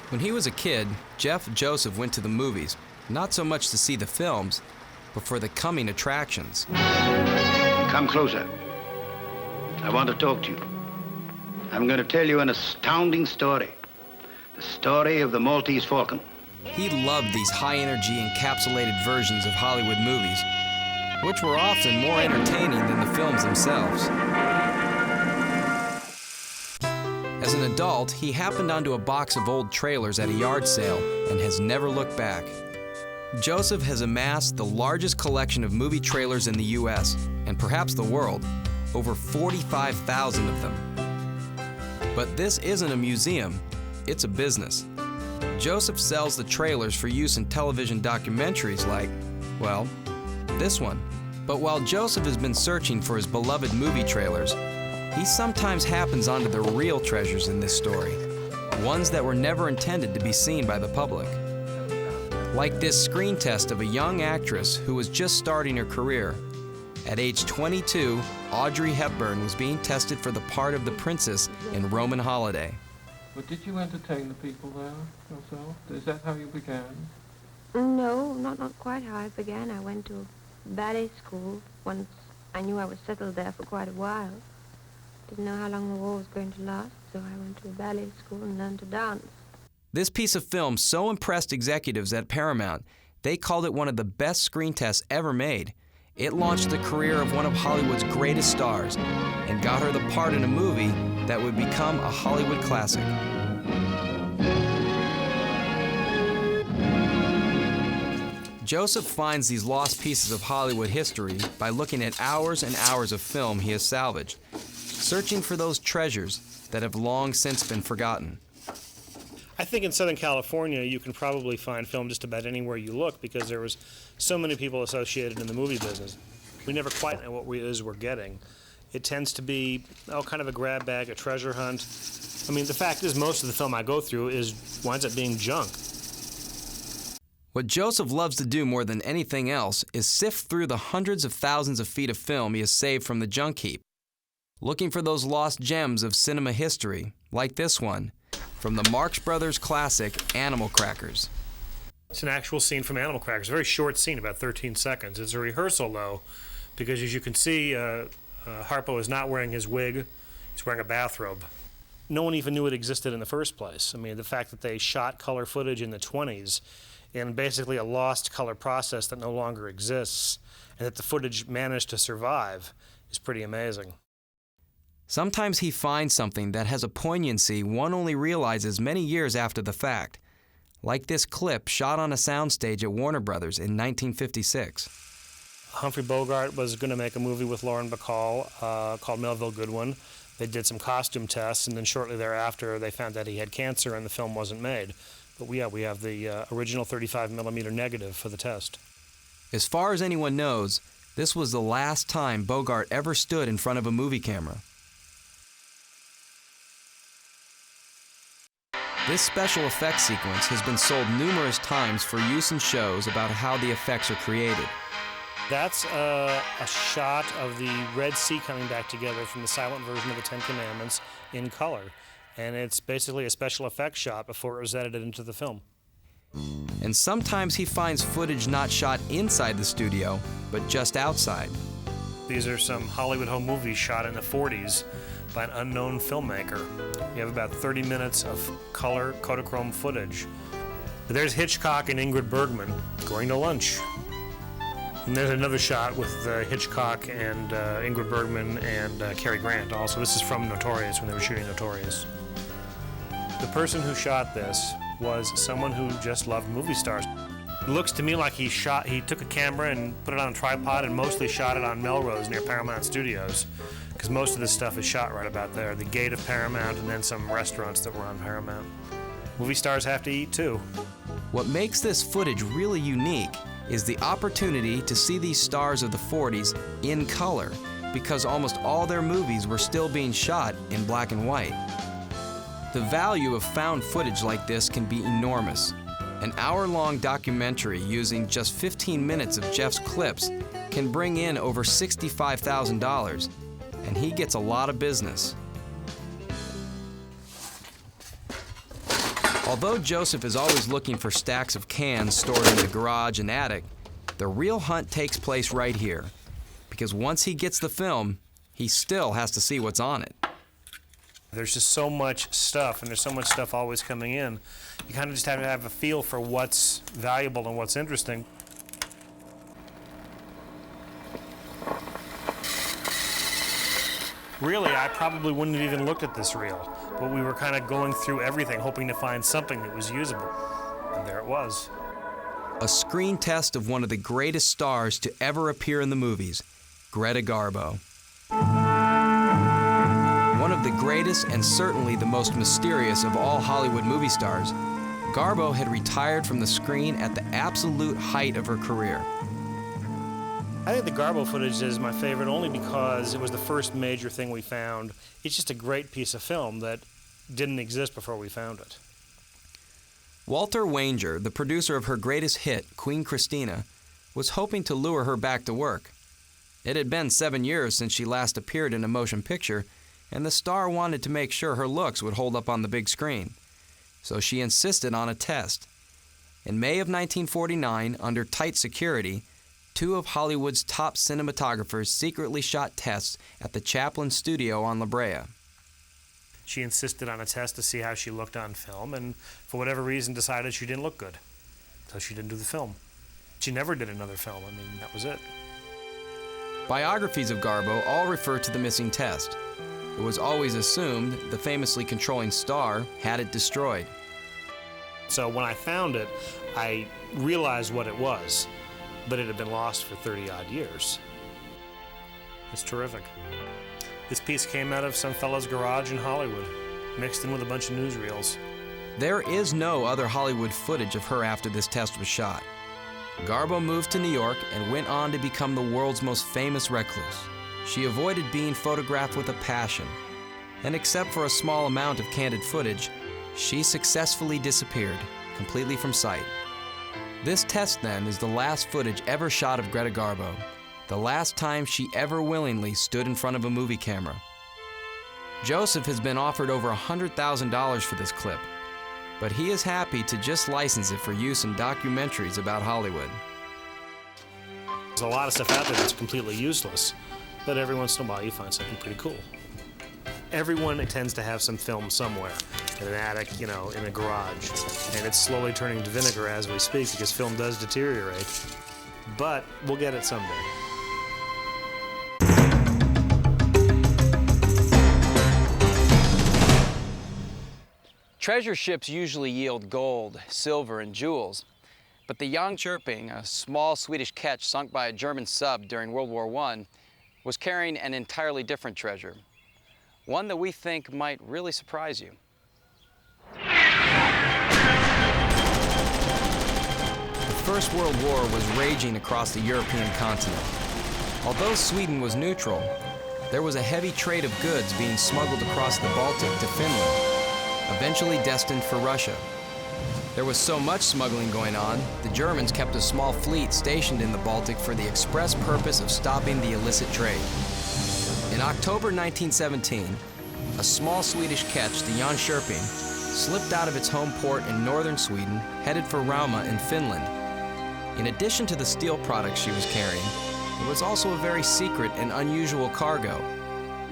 When he was a kid, Jeff Joseph went to the movies, not so much to see the films, but for the coming attractions. Come closer. I want to talk to you. I'm going to tell you an astounding story. The story of the Maltese Falcon. He loved these high-energy encapsulated versions of Hollywood movies, which were often more entertaining than the films themselves. As an adult, he happened onto a box of old trailers at a yard sale and has never looked back. Joseph has amassed the largest collection of movie trailers in the U.S., and perhaps the world, over 45,000 of them. But this isn't a museum, it's a business. Joseph sells the trailers for use in television documentaries like, well, this one. But while Joseph has been searching for his beloved movie trailers, he sometimes happens onto the real treasures in this story, ones that were never intended to be seen by the public. Like this screen test of a young actress who was just starting her career. At age 22, Audrey Hepburn was being tested for the part of the princess in Roman Holiday. But did you entertain the people there yourself? Is that how you began? No, not quite how I began. I went to ballet school once I knew I was settled there for quite a while. Didn't know how long the war was going to last, so I went to ballet school and learned to dance. This piece of film so impressed executives at Paramount, they called it one of the best screen tests ever made. It launched the career of one of Hollywood's greatest stars and got her the part in a movie that would become a Hollywood classic. Joseph finds these lost pieces of Hollywood history by looking at hours and hours of film he has salvaged, searching for those treasures that have long since been forgotten. I think in Southern California you can probably find film just about anywhere you look because there was so many people associated in the movie business. We never quite know what it is we're getting. It tends to be kind of a grab bag, a treasure hunt. I mean, the fact is most of the film I go through winds up being junk. What Joseph loves to do more than anything else is sift through the hundreds of thousands of feet of film he has saved from the junk heap, looking for those lost gems of cinema history, like this one, from the Marx Brothers classic, Animal Crackers. It's an actual scene from Animal Crackers, a very short scene, about 13 seconds. It's a rehearsal, though, because as you can see, Harpo is not wearing his wig, he's wearing a bathrobe. No one even knew it existed in the first place. I mean, the fact that they shot color footage in the 20s in basically a lost color process that no longer exists, and that the footage managed to survive is pretty amazing. Sometimes he finds something that has a poignancy one only realizes many years after the fact, like this clip shot on a soundstage at Warner Brothers in 1956. Humphrey Bogart was going to make a movie with Lauren Bacall called Melville Goodwin. They did some costume tests, and then shortly thereafter they found that he had cancer and the film wasn't made. But we have the original 35mm negative for the test. As far as anyone knows, this was the last time Bogart ever stood in front of a movie camera. This special effects sequence has been sold numerous times for use in shows about how the effects are created. That's a shot of the Red Sea coming back together from the silent version of the Ten Commandments in color. And it's basically a special effects shot before it was edited into the film. And sometimes he finds footage not shot inside the studio, but just outside. These are some Hollywood home movies shot in the 40s by an unknown filmmaker. You have about 30 minutes of color Kodachrome footage. There's Hitchcock and Ingrid Bergman going to lunch. And there's another shot with Hitchcock and Ingrid Bergman and Cary Grant also. This is from Notorious, when they were shooting Notorious. The person who shot this was someone who just loved movie stars. It looks to me like he took a camera and put it on a tripod and mostly shot it on Melrose near Paramount Studios, because most of this stuff is shot right about there. The gate of Paramount and then some restaurants that were on Paramount. Movie stars have to eat too. What makes this footage really unique is the opportunity to see these stars of the 40s in color, because almost all their movies were still being shot in black and white. The value of found footage like this can be enormous. An hour-long documentary using just 15 minutes of Jeff's clips can bring in over $65,000, and he gets a lot of business. Although Joseph is always looking for stacks of cans stored in the garage and attic, the real hunt takes place right here, because once he gets the film, he still has to see what's on it. There's just so much stuff, and there's so much stuff always coming in. You kind of just have to have a feel for what's valuable and what's interesting. Really, I probably wouldn't have even looked at this reel, but we were kind of going through everything, hoping to find something that was usable. And there it was. A screen test of one of the greatest stars to ever appear in the movies, Greta Garbo. One of the greatest and certainly the most mysterious of all Hollywood movie stars, Garbo had retired from the screen at the absolute height of her career. I think the Garbo footage is my favorite only because it was the first major thing we found. It's just a great piece of film that didn't exist before we found it. Walter Wanger, the producer of her greatest hit, Queen Christina, was hoping to lure her back to work. It had been 7 years since she last appeared in a motion picture, and the star wanted to make sure her looks would hold up on the big screen. So she insisted on a test. In May of 1949, under tight security, 2 of Hollywood's top cinematographers secretly shot tests at the Chaplin studio on La Brea. She insisted on a test to see how she looked on film, and for whatever reason decided she didn't look good. So she didn't do the film. She never did another film. I mean, that was it. Biographies of Garbo all refer to the missing test. It was always assumed the famously controlling star had it destroyed. So when I found it, I realized what it was, but it had been lost for 30-odd years. It's terrific. This piece came out of some fellow's garage in Hollywood, mixed in with a bunch of newsreels. There is no other Hollywood footage of her after this test was shot. Garbo moved to New York and went on to become the world's most famous recluse. She avoided being photographed with a passion, and except for a small amount of candid footage, she successfully disappeared, completely from sight. This test, then, is the last footage ever shot of Greta Garbo, the last time she ever willingly stood in front of a movie camera. Joseph has been offered over $100,000 for this clip, but he is happy to just license it for use in documentaries about Hollywood. There's a lot of stuff out there that's completely useless, but every once in a while you find something pretty cool. Everyone tends to have some film somewhere, in an attic, you know, in a garage, and it's slowly turning to vinegar as we speak because film does deteriorate, but we'll get it someday. Treasure ships usually yield gold, silver, and jewels, but the Uncorked, a small Swedish ketch sunk by a German sub during World War I, was carrying an entirely different treasure, one that we think might really surprise you. The First World War was raging across the European continent. Although Sweden was neutral, there was a heavy trade of goods being smuggled across the Baltic to Finland, eventually destined for Russia. There was so much smuggling going on, the Germans kept a small fleet stationed in the Baltic for the express purpose of stopping the illicit trade. In October 1917, a small Swedish ketch, the Uncorked, slipped out of its home port in northern Sweden, headed for Rauma in Finland. In addition to the steel products she was carrying, it was also a very secret and unusual cargo.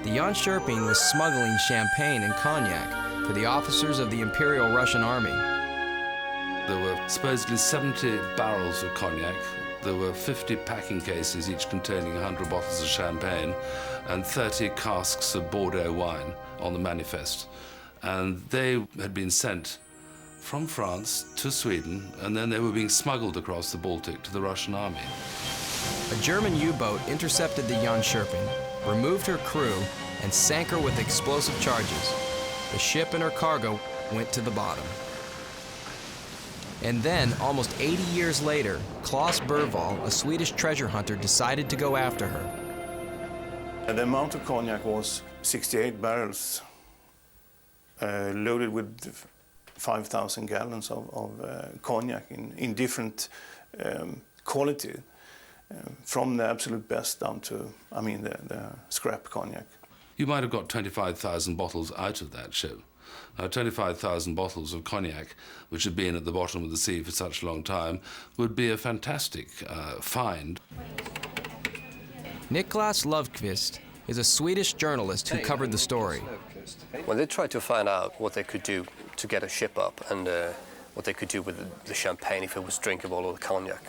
The Uncorked was smuggling champagne and cognac for the officers of the Imperial Russian Army. There were supposedly 70 barrels of cognac. There were 50 packing cases, each containing 100 bottles of champagne, and 30 casks of Bordeaux wine on the manifest. And they had been sent from France to Sweden, and then they were being smuggled across the Baltic to the Russian army. A German U-boat intercepted the Uncorked, removed her crew, and sank her with explosive charges. The ship and her cargo went to the bottom. And then, almost 80 years later, Claes Bergvall, a Swedish treasure hunter, decided to go after her. The amount of cognac was 68 barrels, loaded with 5,000 gallons of cognac in different quality, from the absolute best down to, the scrap cognac. You might have got 25,000 bottles out of that ship. 25,000 bottles of cognac, which had been at the bottom of the sea for such a long time, would be a fantastic find. Niklas Löfqvist is a Swedish journalist who covered the story. When they tried to find out what they could do to get a ship up and what they could do with the champagne if it was drinkable or the cognac,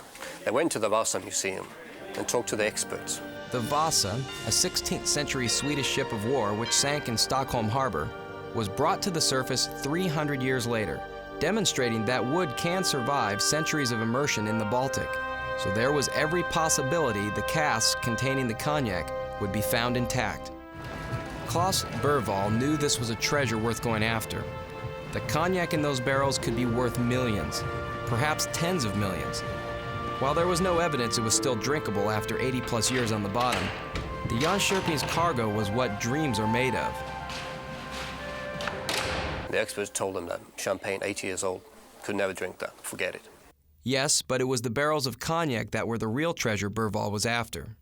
they went to the Vasa Museum and talked to the experts. The Vasa, a 16th century Swedish ship of war which sank in Stockholm Harbor, was brought to the surface 300 years later, demonstrating that wood can survive centuries of immersion in the Baltic. So there was every possibility the casks containing the cognac would be found intact. Claes Bergvall knew this was a treasure worth going after. The cognac in those barrels could be worth millions, perhaps tens of millions. While there was no evidence it was still drinkable after 80+ years on the bottom, the Uncorked's cargo was what dreams are made of. The experts told them that champagne 80 years old, could never drink that, forget it. Yes, but it was the barrels of cognac that were the real treasure Bergvall was after.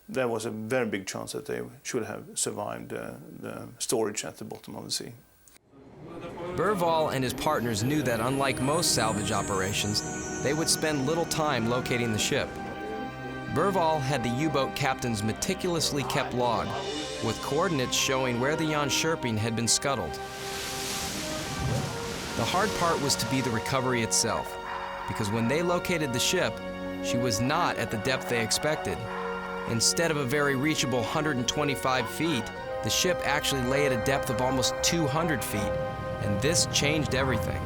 There was a very big chance that they should have survived the storage at the bottom of the sea. Berval and his partners knew that unlike most salvage operations, they would spend little time locating the ship. Berval had the U-boat captain's meticulously kept log, with coordinates showing where the Jan Scherping had been scuttled. The hard part was to be the recovery itself, because when they located the ship, she was not at the depth they expected. Instead of a very reachable 125 feet, the ship actually lay at a depth of almost 200 feet, and this changed everything.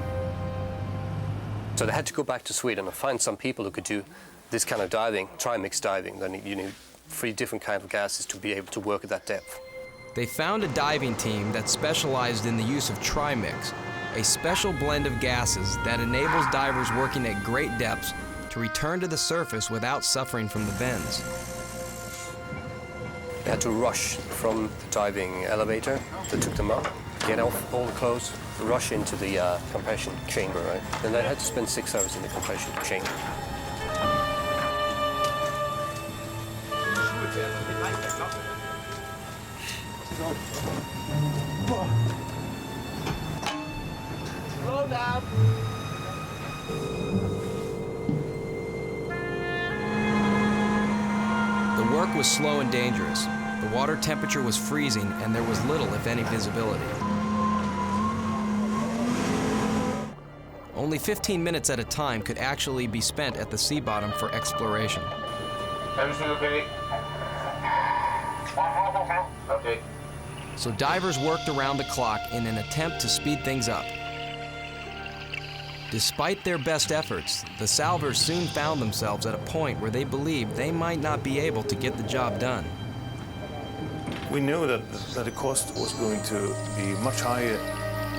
So they had to go back to Sweden and find some people who could do this kind of diving, trimix diving. Then you need 3 different kinds of gases to be able to work at that depth. They found a diving team that specialized in the use of trimix, a special blend of gases that enables divers working at great depths to return to the surface without suffering from the bends. They had to rush from the diving elevator that took them up, get off all the clothes, rush into the compression chamber, right? And they had to spend 6 hours in the compression chamber. Slow down. The work was slow and dangerous. The water temperature was freezing, and there was little, if any, visibility. Only 15 minutes at a time could actually be spent at the sea bottom for exploration. Everything okay? Okay. So divers worked around the clock in an attempt to speed things up. Despite their best efforts, the salvers soon found themselves at a point where they believed they might not be able to get the job done. We knew that the cost was going to be much higher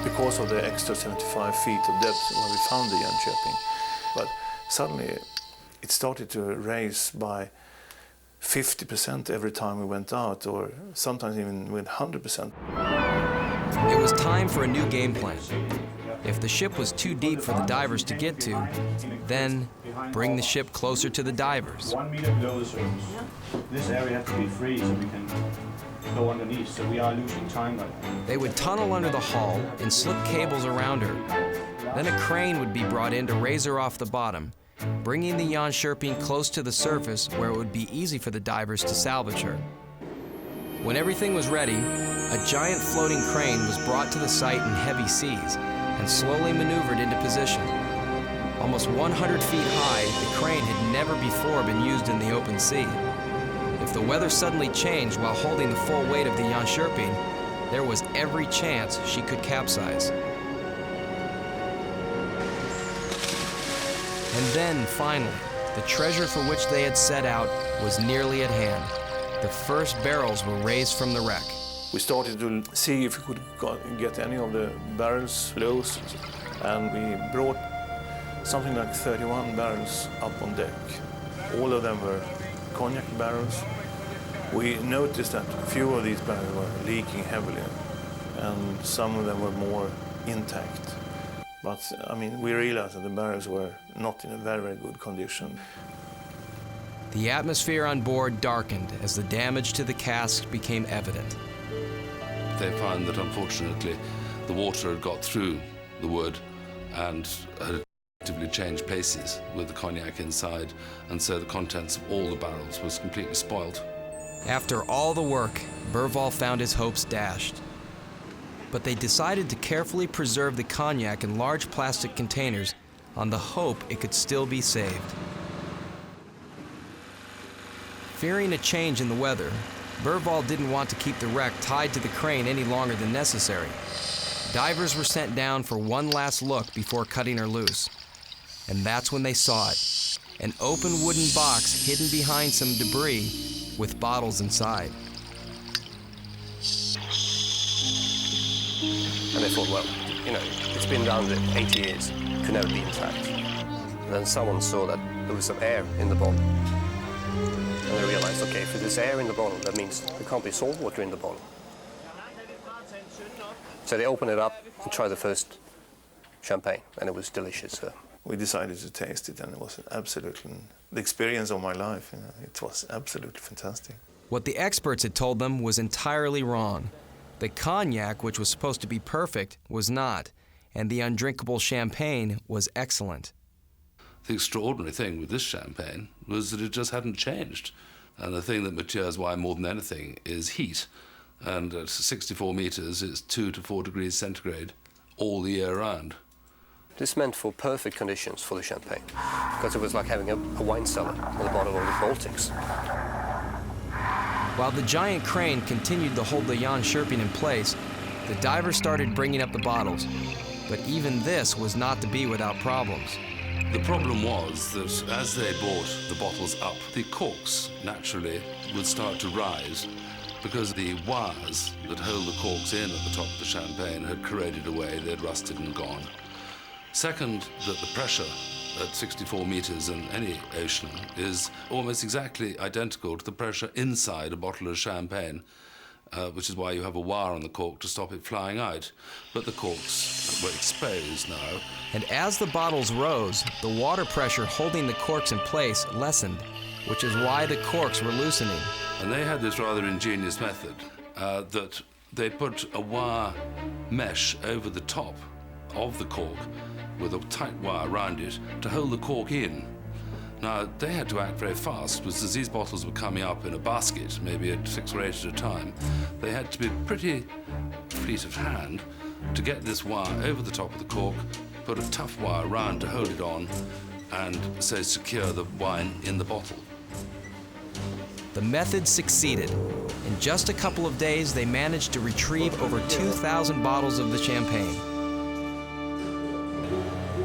because of the extra 75 feet of depth when we found the Jan Scherping. But suddenly it started to raise by 50% every time we went out, or sometimes even with 100%. It was time for a new game plan. If the ship was too deep for the divers to get to, then bring the ship closer to the divers. 1 meter below the surface. This area has to be free so we can go underneath, so we are losing time right now. They would tunnel under the hull and slip cables around her. Then a crane would be brought in to raise her off the bottom, bringing the Jan Scherping close to the surface where it would be easy for the divers to salvage her. When everything was ready, a giant floating crane was brought to the site in heavy seas and slowly maneuvered into position. Almost 100 feet high, the crane had never before been used in the open sea. If the weather suddenly changed while holding the full weight of the Jan Scherping, there was every chance she could capsize. And then, finally, the treasure for which they had set out was nearly at hand. The first barrels were raised from the wreck. We started to see if we could get any of the barrels loose, and we brought something like 31 barrels up on deck. All of them were cognac barrels. We noticed that a few of these barrels were leaking heavily, and some of them were more intact. But, I mean, we realized that the barrels were not in a very, very good condition. The atmosphere on board darkened as the damage to the casks became evident. They found that, unfortunately, the water had got through the wood and had effectively changed paces with the cognac inside, and so the contents of all the barrels was completely spoiled. After all the work, Berval found his hopes dashed. But they decided to carefully preserve the cognac in large plastic containers on the hope it could still be saved. Fearing a change in the weather, Berval didn't want to keep the wreck tied to the crane any longer than necessary. Divers were sent down for one last look before cutting her loose. And that's when they saw it, an open wooden box hidden behind some debris with bottles inside. And they thought, well, you know, it's been around 80 years, could never be intact. And then someone saw that there was some air in the bottle. And they realized, okay, if there's air in the bottle, that means there can't be salt water in the bottle. So they opened it up and tried the first champagne, and it was delicious. We decided to taste it, and it was absolutely the experience of my life. You know, it was absolutely fantastic. What the experts had told them was entirely wrong. The cognac, which was supposed to be perfect, was not, and the undrinkable champagne was excellent. The extraordinary thing with this champagne was that it just hadn't changed. And the thing that matures wine more than anything is heat. And at 64 meters, it's 2 to 4 degrees centigrade all the year round. This meant for perfect conditions for the champagne, because it was like having a wine cellar on the bottom of the Baltics. While the giant crane continued to hold the Jan Scherping in place, the divers started bringing up the bottles. But even this was not to be without problems. The problem was that as they brought the bottles up, the corks naturally would start to rise because the wires that hold the corks in at the top of the champagne had corroded away, they'd rusted and gone. Second, that the pressure at 64 meters in any ocean is almost exactly identical to the pressure inside a bottle of champagne, which is why you have a wire on the cork to stop it flying out. But the corks were exposed now. And as the bottles rose, the water pressure holding the corks in place lessened, which is why the corks were loosening. And they had this rather ingenious method that they put a wire mesh over the top of the cork with a tight wire around it to hold the cork in. Now, they had to act very fast, because as these bottles were coming up in a basket, maybe at 6 or 8 at a time, they had to be pretty fleet of hand to get this wire over the top of the cork, put a tough wire around to hold it on, and so secure the wine in the bottle. The method succeeded. In just a couple of days, they managed to retrieve over 2,000 bottles of the champagne.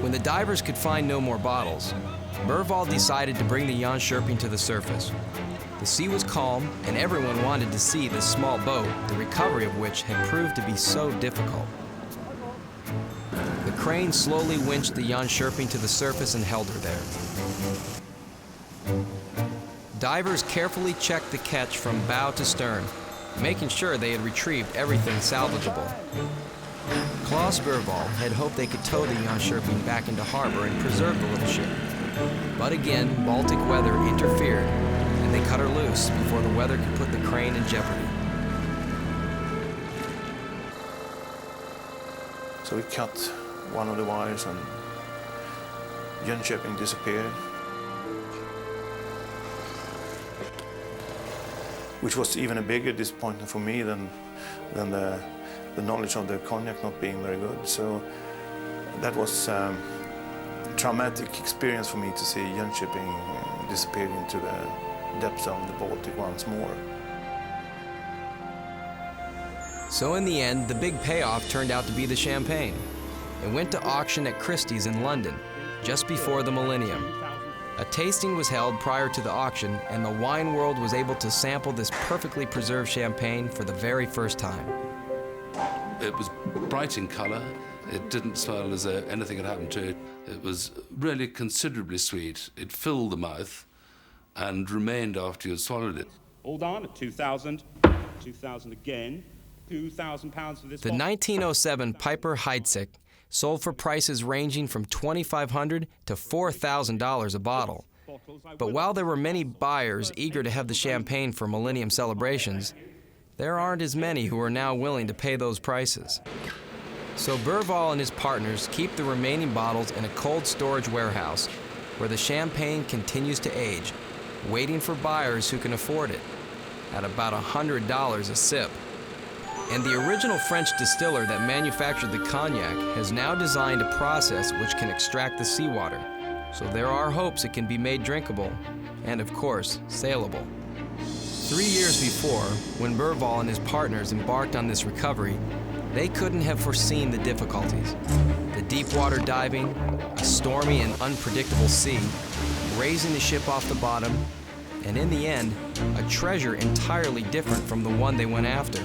When the divers could find no more bottles, Bergvall decided to bring the Jan Scherping to the surface. The sea was calm, and everyone wanted to see this small boat, the recovery of which had proved to be so difficult. The crane slowly winched the Jan Scherping to the surface and held her there. Divers carefully checked the ketch from bow to stern, making sure they had retrieved everything salvageable. Klaus Bergvall had hoped they could tow the Jan Scherping back into harbor and preserve the little ship. But again, Baltic weather interfered, and they cut her loose before the weather could put the crane in jeopardy. So we cut one of the wires and Jan Scherping disappeared. Which was even a bigger disappointment for me than the knowledge of the cognac not being very good. So that was a traumatic experience for me to see Jan Scherping disappear into the depths of the Baltic once more. So in the end, the big payoff turned out to be the champagne. It went to auction at Christie's in London, just before the millennium. A tasting was held prior to the auction, and the wine world was able to sample this perfectly preserved champagne for the very first time. It was bright in color. It didn't smell as though anything had happened to it. It was really considerably sweet. It filled the mouth and remained after you had swallowed it. Hold on, at 2,000, 2,000 again, 2,000 pounds for this The bottle. 1907 Piper Heidsieck sold for prices ranging from $2,500 to $4,000 a bottle. But while there were many buyers eager to have the champagne for millennium celebrations, there aren't as many who are now willing to pay those prices. So Bergvall and his partners keep the remaining bottles in a cold storage warehouse where the champagne continues to age, waiting for buyers who can afford it, at about $100 a sip. And the original French distiller that manufactured the cognac has now designed a process which can extract the seawater. So there are hopes it can be made drinkable and, of course, saleable. 3 years before, when Bergvall and his partners embarked on this recovery, they couldn't have foreseen the difficulties. The deep water diving, a stormy and unpredictable sea, raising the ship off the bottom, and in the end, a treasure entirely different from the one they went after.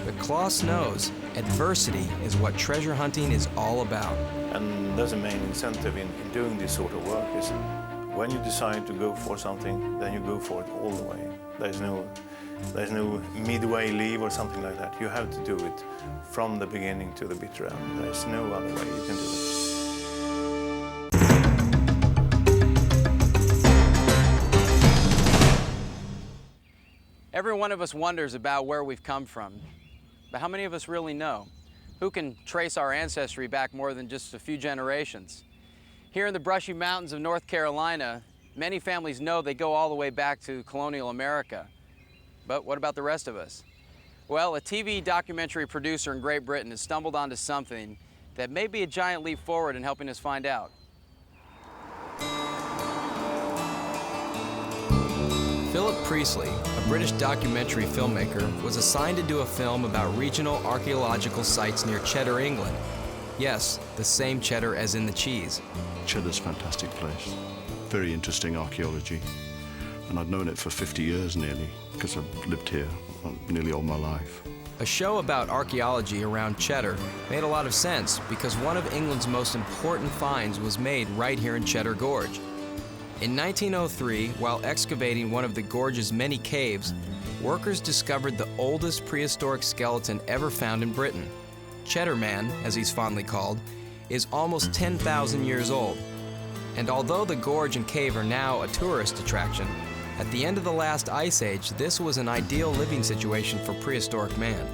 But Klaus knows adversity is what treasure hunting is all about. And that's the main incentive in doing this sort of work is when you decide to go for something, then you go for it all the way. There's no midway leave or something like that. You have to do it from the beginning to the bitter end. There's no other way you can do it. Every one of us wonders about where we've come from, but how many of us really know? Who can trace our ancestry back more than just a few generations? Here in the brushy mountains of North Carolina, many families know they go all the way back to colonial America. But what about the rest of us? Well, a TV documentary producer in Great Britain has stumbled onto something that may be a giant leap forward in helping us find out. Philip Priestley, a British documentary filmmaker, was assigned to do a film about regional archaeological sites near Cheddar, England. Yes, the same cheddar as in the cheese. Cheddar's a fantastic place. Very interesting archaeology. And I'd known it for 50 years nearly, because I've lived here nearly all my life. A show about archaeology around Cheddar made a lot of sense because one of England's most important finds was made right here in Cheddar Gorge. In 1903, while excavating one of the gorge's many caves, workers discovered the oldest prehistoric skeleton ever found in Britain. Cheddar Man, as he's fondly called, is almost 10,000 years old. And although the gorge and cave are now a tourist attraction, at the end of the last ice age, this was an ideal living situation for prehistoric man.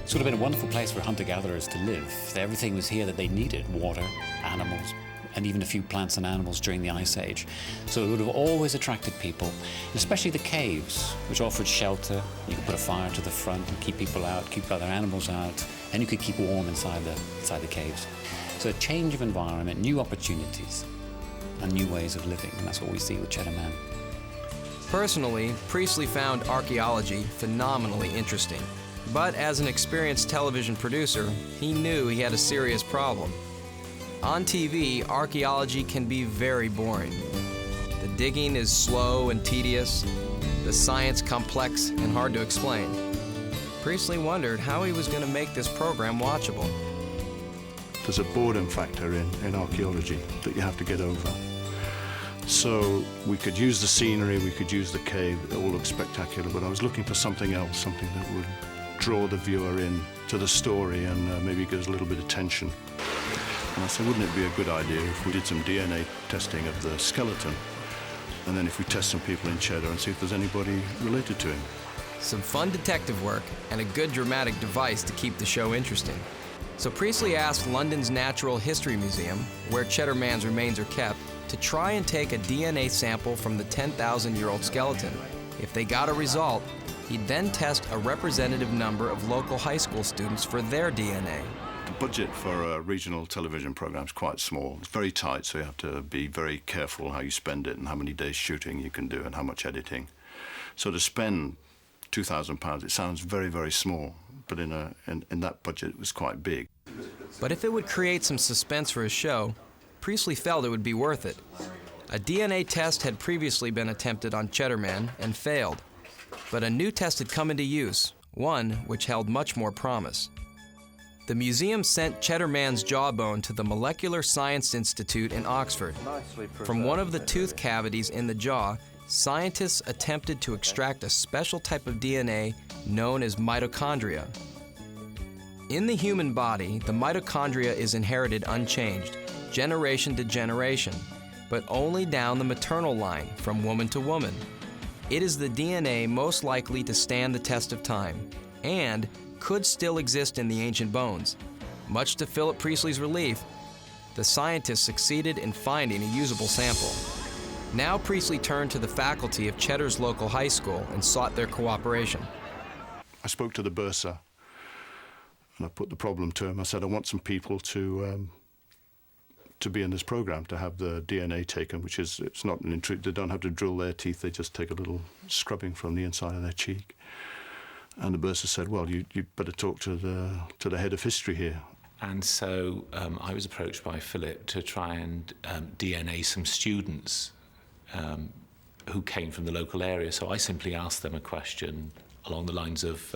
It would have been a wonderful place for hunter-gatherers to live. Everything was here that they needed: water, animals, and even a few plants and animals during the Ice Age. So it would have always attracted people, especially the caves, which offered shelter. You could put a fire to the front and keep people out, keep other animals out, and you could keep warm inside the caves. So a change of environment, new opportunities, and new ways of living, and that's what we see with Cheddar Man. Personally, Priestley found archaeology phenomenally interesting. But as an experienced television producer, he knew he had a serious problem. On TV, archaeology can be very boring. The digging is slow and tedious, the science complex and hard to explain. Priestley wondered how he was going to make this program watchable. There's a boredom factor in archaeology that you have to get over. So we could use the scenery, we could use the cave, it all looks spectacular, but I was looking for something else, something that would draw the viewer in to the story and maybe give us a little bit of tension. And I said, wouldn't it be a good idea if we did some DNA testing of the skeleton, and then if we test some people in Cheddar and see if there's anybody related to him. Some fun detective work and a good dramatic device to keep the show interesting. So Priestley asked London's Natural History Museum, where Cheddar Man's remains are kept, to try and take a DNA sample from the 10,000-year-old skeleton. If they got a result, he'd then test a representative number of local high school students for their DNA. The budget for a regional television program is quite small. It's very tight, so you have to be very careful how you spend it and how many days shooting you can do and how much editing. So to spend £2,000, it sounds very, very small, but in that budget it was quite big. But if it would create some suspense for his show, Priestley felt it would be worth it. A DNA test had previously been attempted on Cheddar Man and failed. But a new test had come into use, one which held much more promise. The museum sent Cheddar Man's jawbone to the Molecular Science Institute in Oxford. From one of the tooth cavities in the jaw, scientists attempted to extract a special type of DNA known as mitochondria. In the human body, the mitochondria is inherited unchanged, generation to generation, but only down the maternal line from woman to woman. It is the DNA most likely to stand the test of time and could still exist in the ancient bones. Much to Philip Priestley's relief, the scientists succeeded in finding a usable sample. Now Priestley turned to the faculty of Cheddar's local high school and sought their cooperation. I spoke to the bursar and I put the problem to him. I said, I want some people to be in this program, to have the DNA taken, which is, it's not an they don't have to drill their teeth, they just take a little scrubbing from the inside of their cheek. And the bursar said, well, you'd better talk to the head of history here. And so I was approached by Philip to try and DNA some students who came from the local area. So I simply asked them a question along the lines of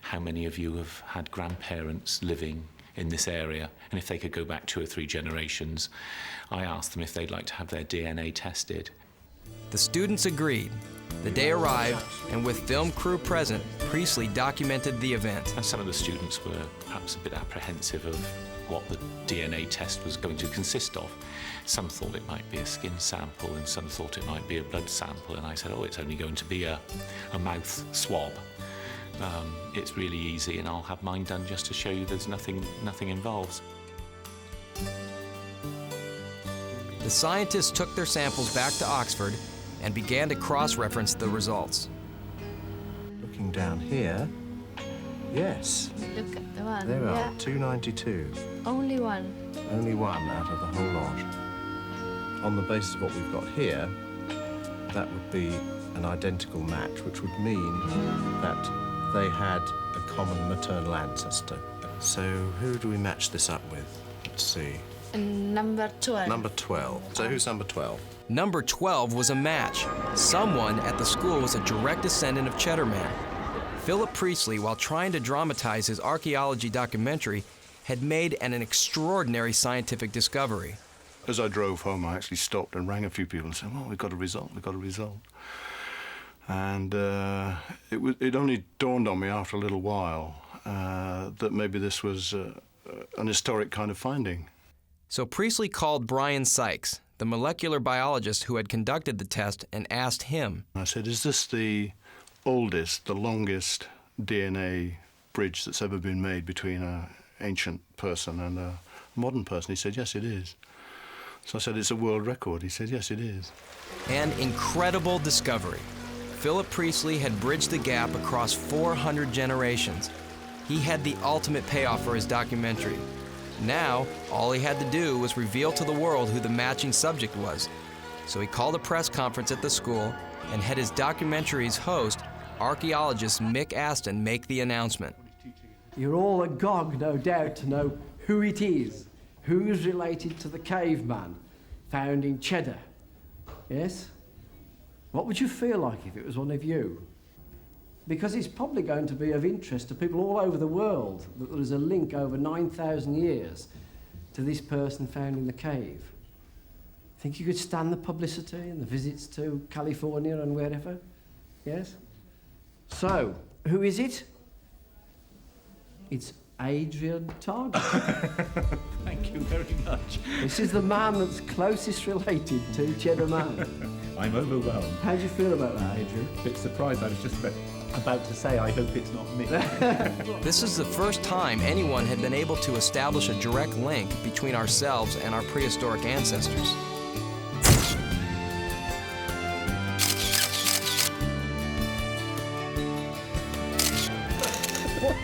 how many of you have had grandparents living in this area, and if they could go back 2 or 3 generations. I asked them if they'd like to have their DNA tested. The students agreed. The day arrived, and with film crew present, Priestley documented the event. And some of the students were perhaps a bit apprehensive of what the DNA test was going to consist of. Some thought it might be a skin sample, and some thought it might be a blood sample, and I said, oh, it's only going to be a mouth swab. It's really easy, and I'll have mine done just to show you there's nothing involved. The scientists took their samples back to Oxford and began to cross-reference the results. Looking down here, yes, Look at the one. there yeah. are 292. Only one. Only one out of the whole lot. On the basis of what we've got here, that would be an identical match, which would mean that they had a common maternal ancestor. So who do we match this up with? Let's see. And number 12. Number 12. So who's number 12? Number 12 was a match. Someone at the school was a direct descendant of Cheddar Man. Philip Priestley, while trying to dramatize his archaeology documentary, had made an extraordinary scientific discovery. As I drove home, I actually stopped and rang a few people and said, well, we've got a result, we've got a result. And it only dawned on me after a little while that maybe this was an historic kind of finding. So Priestley called Brian Sykes, the molecular biologist who had conducted the test, and asked him. I said, is this the oldest, the longest DNA bridge that's ever been made between an ancient person and a modern person? He said, yes, it is. So I said, it's a world record. He said, yes, it is. An incredible discovery. Philip Priestley had bridged the gap across 400 generations. He had the ultimate payoff for his documentary. Now, all he had to do was reveal to the world who the matching subject was. So he called a press conference at the school and had his documentary's host, archaeologist Mick Aston, make the announcement. You're all agog, no doubt, to know who it is, who's related to the caveman found in Cheddar. Yes? What would you feel like if it was one of you? Because it's probably going to be of interest to people all over the world that there is a link over 9,000 years to this person found in the cave. Think you could stand the publicity and the visits to California and wherever? Yes? So, who is it? It's Adrian Target. Thank you very much. This is the man that's closest related to Cheddar Man. I'm overwhelmed. How do you feel about that, Adrian? A bit surprised. I was just about to say, I hope it's not me. This is the first time anyone had been able to establish a direct link between ourselves and our prehistoric ancestors.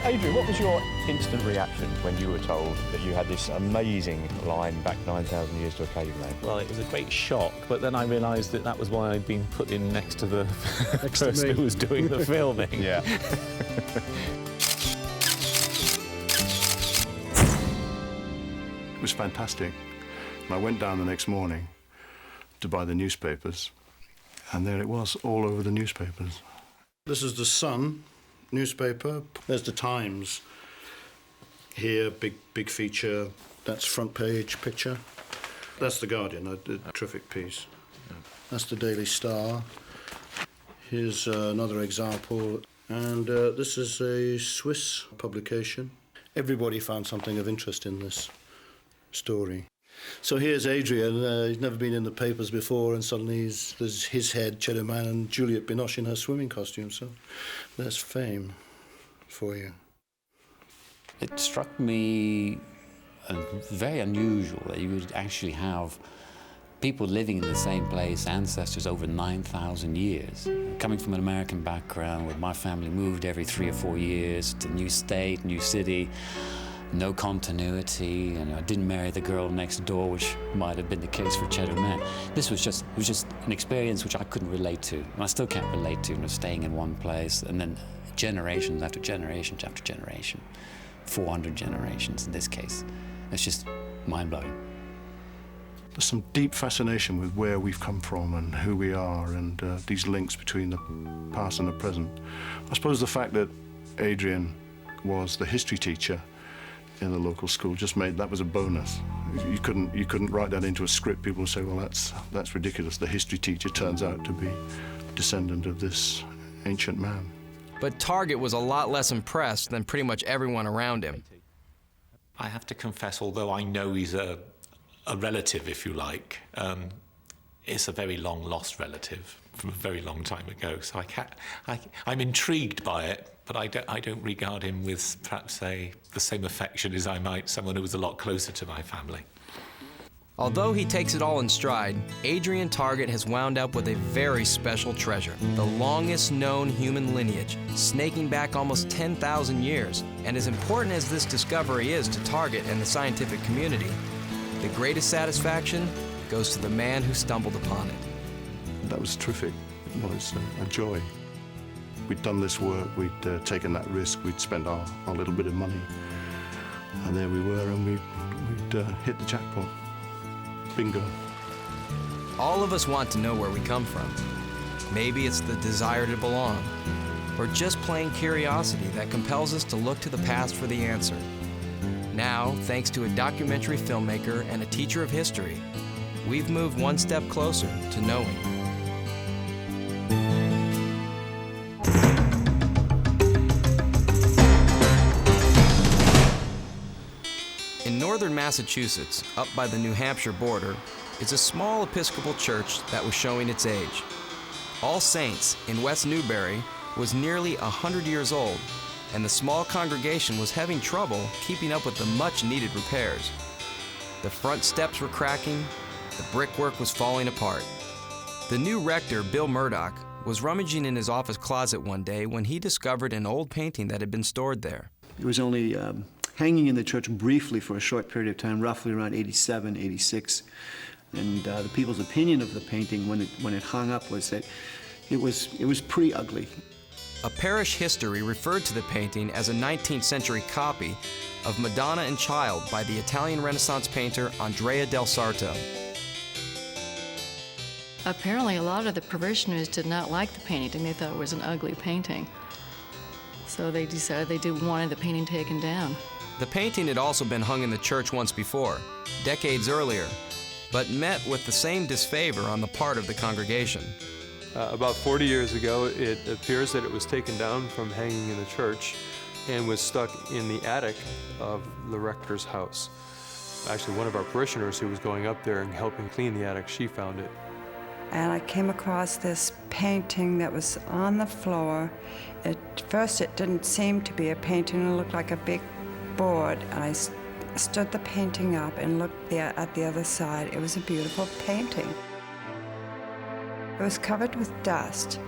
Adrian, what was your instant reaction when you were told that you had this amazing line back 9,000 years to a caveman? Well, it was a great shock, but then I realised that that was why I'd been put in next to the person who was doing the filming. Yeah. It was fantastic. And I went down the next morning to buy the newspapers, and there it was, all over the newspapers. This is the Sun newspaper. There's the Times. Here, big feature. That's front page picture. That's the Guardian, a terrific piece. That's the Daily Star. Here's another example. And this is a Swiss publication. Everybody found something of interest in this story. So here's Adrian. He's never been in the papers before, and suddenly there's his head, Cheddar Man, and Juliette Binoche in her swimming costume. So there's fame for you. It struck me very unusual that you would actually have people living in the same place, ancestors over 9,000 years. Coming from an American background, where my family moved every 3 or 4 years to new state, new city, no continuity, and I didn't marry the girl next door, which might have been the case for Cheddar Man. This was just an experience which I couldn't relate to, and I still can't relate to, staying in one place, and then generations after generations after generation, 400 generations in this case. It's just mind-blowing. There's some deep fascination with where we've come from and who we are, and these links between the past and the present. I suppose the fact that Adrian was the history teacher in the local school just made that was a bonus. You couldn't write that into a script. People would say, well, that's ridiculous. The history teacher turns out to be a descendant of this ancient man. But Target was a lot less impressed than pretty much everyone around him. I have to confess, although I know he's a relative, if you like, it's a very long-lost relative. from a very long time ago. So I'm intrigued by it, but I don't regard him with perhaps the same affection as I might someone who was a lot closer to my family. Although he takes it all in stride, Adrian Targett has wound up with a very special treasure, the longest known human lineage, snaking back almost 10,000 years. And as important as this discovery is to Targett and the scientific community, the greatest satisfaction goes to the man who stumbled upon it. That was terrific. It was a joy. We'd done this work, we'd taken that risk, we'd spent our little bit of money, and there we were, and we'd hit the jackpot. Bingo. All of us want to know where we come from. Maybe it's the desire to belong, or just plain curiosity that compels us to look to the past for the answer. Now, thanks to a documentary filmmaker and a teacher of history, we've moved one step closer to knowing. In northern Massachusetts, up by the New Hampshire border, is a small Episcopal church that was showing its age. All Saints in West Newbury was nearly 100 years old, and the small congregation was having trouble keeping up with the much-needed repairs. The front steps were cracking, the brickwork was falling apart. The new rector, Bill Murdoch, was rummaging in his office closet one day when he discovered an old painting that had been stored there. It was only hanging in the church briefly for a short period of time, roughly around 87, 86. And the people's opinion of the painting when it hung up was that it was pretty ugly. A parish history referred to the painting as a 19th century copy of Madonna and Child by the Italian Renaissance painter Andrea del Sarto. Apparently a lot of the parishioners did not like the painting. They thought it was an ugly painting. So they decided they wanted the painting taken down. The painting had also been hung in the church once before, decades earlier, but met with the same disfavor on the part of the congregation. About 40 years ago, it appears that it was taken down from hanging in the church and was stuck in the attic of the rector's house. Actually, one of our parishioners who was going up there and helping clean the attic, she found it. And I came across this painting that was on the floor. At first, it didn't seem to be a painting. It looked like a big board. And I stood the painting up and looked there at the other side. It was a beautiful painting. It was covered with dust,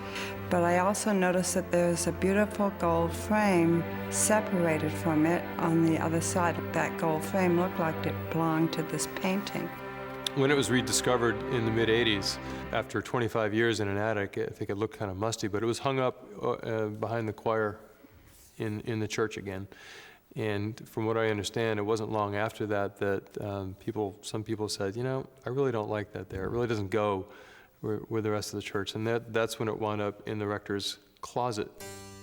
but I also noticed that there was a beautiful gold frame separated from it on the other side. That gold frame looked like it belonged to this painting. When it was rediscovered in the mid-'80s, after 25 years in an attic, I think it looked kind of musty, but it was hung up behind the choir in the church again. And from what I understand, it wasn't long after that some people said, you know, I really don't like that there. It really doesn't go with the rest of the church. And that's when it wound up in the rector's closet.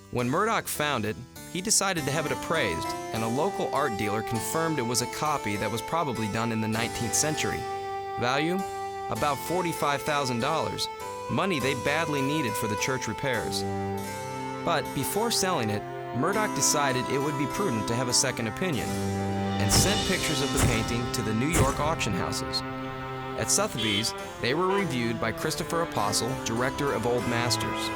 When Murdoch found it, he decided to have it appraised, and a local art dealer confirmed it was a copy that was probably done in the 19th century. Value? About $45,000, money they badly needed for the church repairs. But before selling it, Murdoch decided it would be prudent to have a second opinion, and sent pictures of the painting to the New York auction houses. At Sotheby's, they were reviewed by Christopher Apostle, director of Old Masters.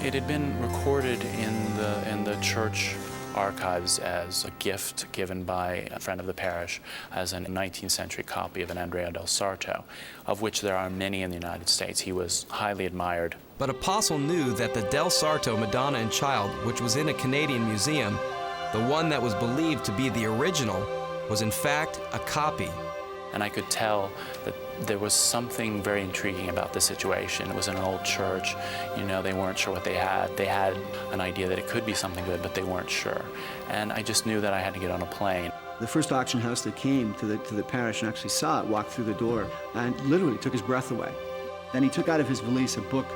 It had been recorded in the church archives as a gift given by a friend of the parish as a 19th century copy of an Andrea del Sarto, of which there are many in the United States. He was highly admired. But Apostle knew that the Del Sarto Madonna and Child, which was in a Canadian museum, the one that was believed to be the original, was in fact a copy. And I could tell that there was something very intriguing about the situation. It was in an old church. You know, they weren't sure what they had. They had an idea that it could be something good, but they weren't sure. And I just knew that I had to get on a plane. The first auction house that came to the parish and actually saw it walked through the door and literally took his breath away. Then he took out of his valise a book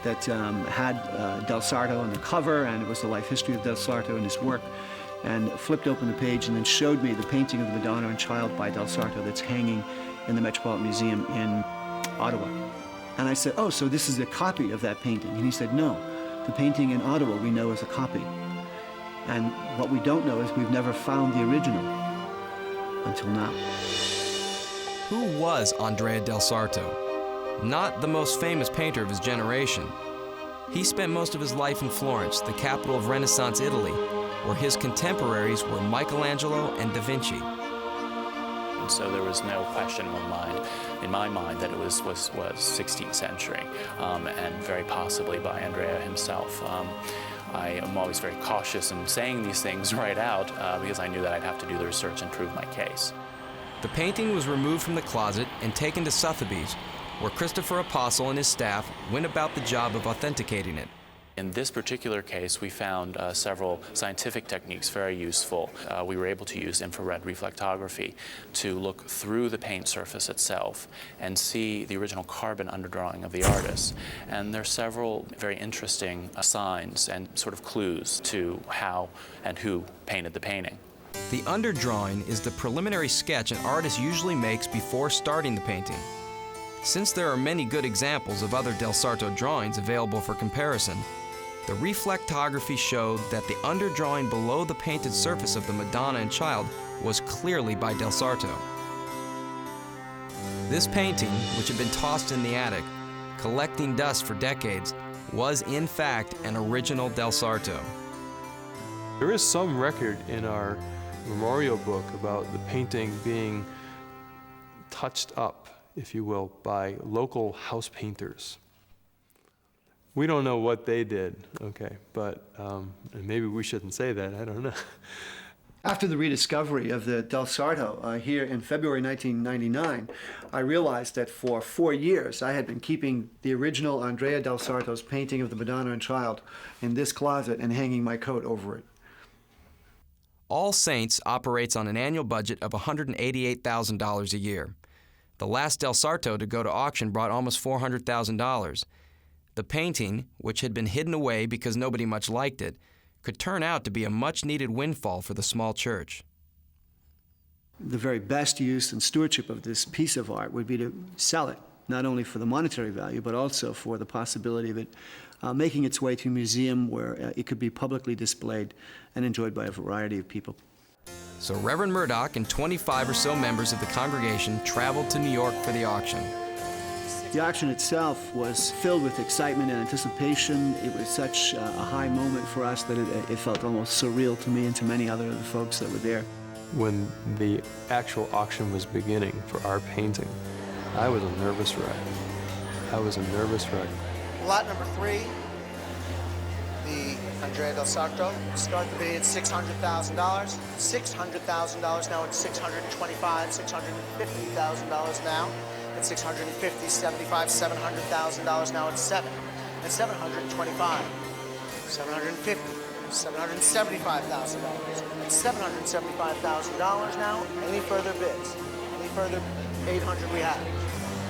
that had Del Sarto on the cover, and it was the life history of Del Sarto and his work, and flipped open the page and then showed me the painting of the Madonna and Child by Del Sarto that's hanging in the Metropolitan Museum in Ottawa. And I said, oh, so this is a copy of that painting? And he said, no, the painting in Ottawa we know is a copy. And what we don't know is we've never found the original until now. Who was Andrea del Sarto? not the most famous painter of his generation. He spent most of his life in Florence, the capital of Renaissance Italy, where his contemporaries were Michelangelo and Da Vinci. And so there was no question in my mind that it was 16th century, and very possibly by Andrea himself. I am always very cautious in saying these things right out because I knew that I'd have to do the research and prove my case. The painting was removed from the closet and taken to Sotheby's, where Christopher Apostle and his staff went about the job of authenticating it. In this particular case, we found several scientific techniques very useful. We were able to use infrared reflectography to look through the paint surface itself and see the original carbon underdrawing of the artist. And there are several very interesting signs and sort of clues to how and who painted the painting. The underdrawing is the preliminary sketch an artist usually makes before starting the painting. Since there are many good examples of other Del Sarto drawings available for comparison, the reflectography showed that the underdrawing below the painted surface of the Madonna and Child was clearly by Del Sarto. This painting, which had been tossed in the attic, collecting dust for decades, was in fact an original Del Sarto. There is some record in our memorial book about the painting being touched up, if you will, by local house painters. We don't know what they did, okay, but maybe we shouldn't say that, I don't know. After the rediscovery of the Del Sarto here in February 1999, I realized that for 4 years I had been keeping the original Andrea Del Sarto's painting of the Madonna and Child in this closet and hanging my coat over it. All Saints operates on an annual budget of $188,000 a year. The last Del Sarto to go to auction brought almost $400,000. The painting, which had been hidden away because nobody much liked it, could turn out to be a much-needed windfall for the small church. The very best use and stewardship of this piece of art would be to sell it, not only for the monetary value, but also for the possibility of it making its way to a museum where it could be publicly displayed and enjoyed by a variety of people. So Reverend Murdoch and 25 or so members of the congregation traveled to New York for the auction. The auction itself was filled with excitement and anticipation. It was such a high moment for us that it felt almost surreal to me and to many other of the folks that were there. When the actual auction was beginning for our painting, I was a nervous wreck. Lot number 3, the Andrea Del Sarto, started the bid at $600,000. $600,000, now it's $625,000, $650,000 now. At $650,000, $75,000, $700,000, now it's $700,000. At $725,000, $750,000, $775,000. At $775,000 now. Any further bids? Any further? $800,000 we have.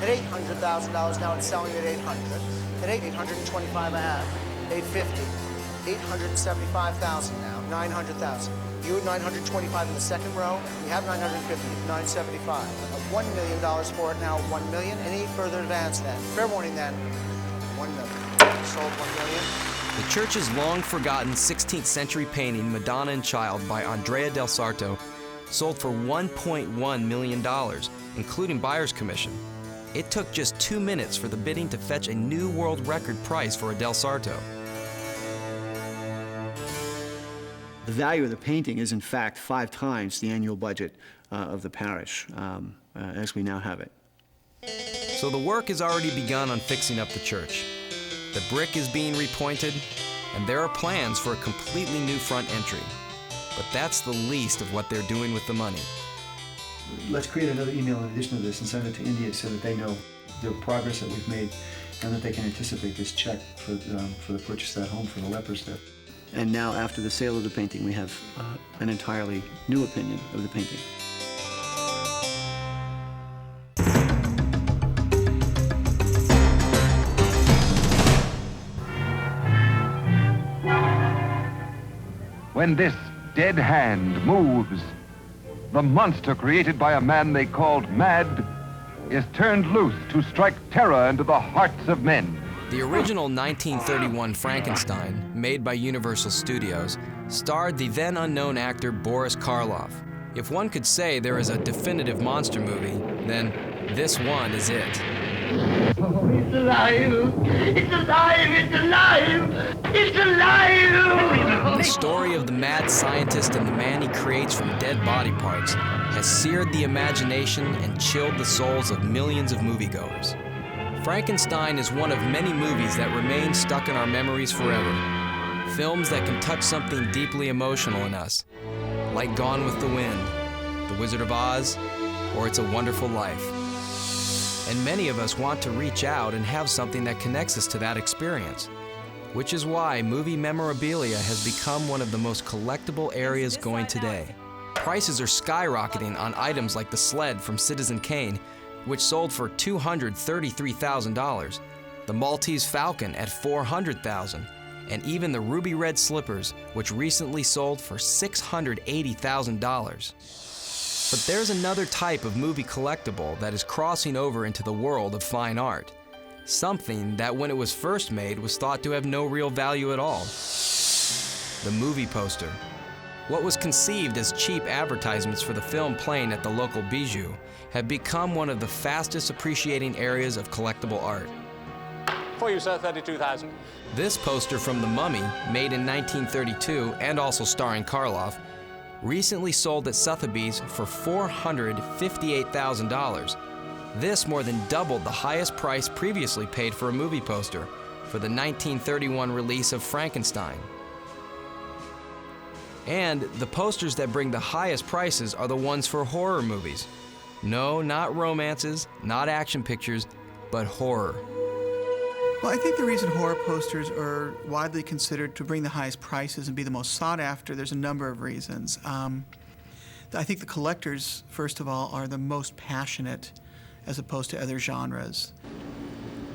At $800,000 now, it's selling at $800,000. At $825,500, $850,000, $875,000 now, $900,000. You at $925,000 in the second row. We have $950,000, $975,000. $1 million for it now, $1 million. Any further advance then? Fair warning then, $1 million. Sold $1 million. The church's long-forgotten 16th century painting, Madonna and Child by Andrea Del Sarto, sold for $1.1 million, including buyer's commission. It took just 2 minutes for the bidding to fetch a new world record price for a Del Sarto. The value of the painting is, in fact, 5 times the annual budget of the parish, as we now have it. So the work has already begun on fixing up the church. The brick is being repointed, and there are plans for a completely new front entry. But that's the least of what they're doing with the money. Let's create another email in addition to this and send it to India so that they know the progress that we've made and that they can anticipate this check for the purchase of that home for the lepers there. And now, after the sale of the painting, we have an entirely new opinion of the painting. When this dead hand moves, the monster created by a man they called mad is turned loose to strike terror into the hearts of men. The original 1931 Frankenstein, made by Universal Studios, starred the then unknown actor Boris Karloff. If one could say there is a definitive monster movie, then this one is it. Oh, it's alive! It's alive! It's alive! It's alive! The story of the mad scientist and the man he creates from dead body parts has seared the imagination and chilled the souls of millions of moviegoers. Frankenstein is one of many movies that remain stuck in our memories forever. Films that can touch something deeply emotional in us, like Gone with the Wind, The Wizard of Oz, or It's a Wonderful Life. And many of us want to reach out and have something that connects us to that experience, which is why movie memorabilia has become one of the most collectible areas going today. Prices are skyrocketing on items like the sled from Citizen Kane, which sold for $233,000, the Maltese Falcon at $400,000, and even the ruby red slippers, which recently sold for $680,000. But there's another type of movie collectible that is crossing over into the world of fine art. Something that when it was first made was thought to have no real value at all. The movie poster. What was conceived as cheap advertisements for the film playing at the local bijou have become one of the fastest appreciating areas of collectible art. For you, sir, 32,000. This poster from The Mummy, made in 1932 and also starring Karloff, recently sold at Sotheby's for $458,000. This more than doubled the highest price previously paid for a movie poster for the 1931 release of Frankenstein. And the posters that bring the highest prices are the ones for horror movies. No, not romances, not action pictures, but horror. Well, I think the reason horror posters are widely considered to bring the highest prices and be the most sought after, there's a number of reasons. I think the collectors, first of all, are the most passionate as opposed to other genres.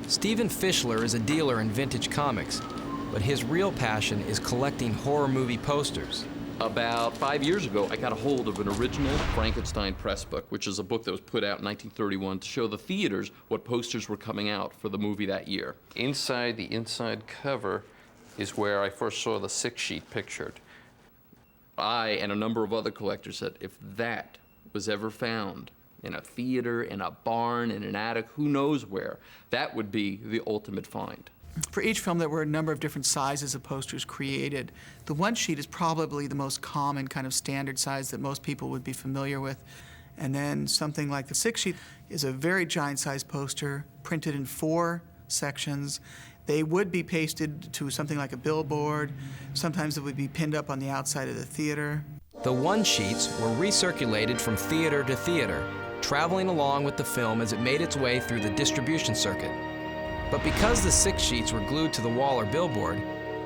Stephen Fischler is a dealer in vintage comics, but his real passion is collecting horror movie posters. About 5 years ago, I got a hold of an original Frankenstein press book, which is a book that was put out in 1931 to show the theaters what posters were coming out for the movie that year. Inside the inside cover is where I first saw the 6-sheet pictured. I and a number of other collectors said, if that was ever found in a theater, in a barn, in an attic, who knows where, that would be the ultimate find. For each film, there were a number of different sizes of posters created. The 1-sheet is probably the most common kind of standard size that most people would be familiar with. And then something like the 6-sheet is a very giant-sized poster, printed in 4 sections. They would be pasted to something like a billboard. Sometimes it would be pinned up on the outside of the theater. The 1-sheets were recirculated from theater to theater, traveling along with the film as it made its way through the distribution circuit. But because the 6-sheets were glued to the wall or billboard,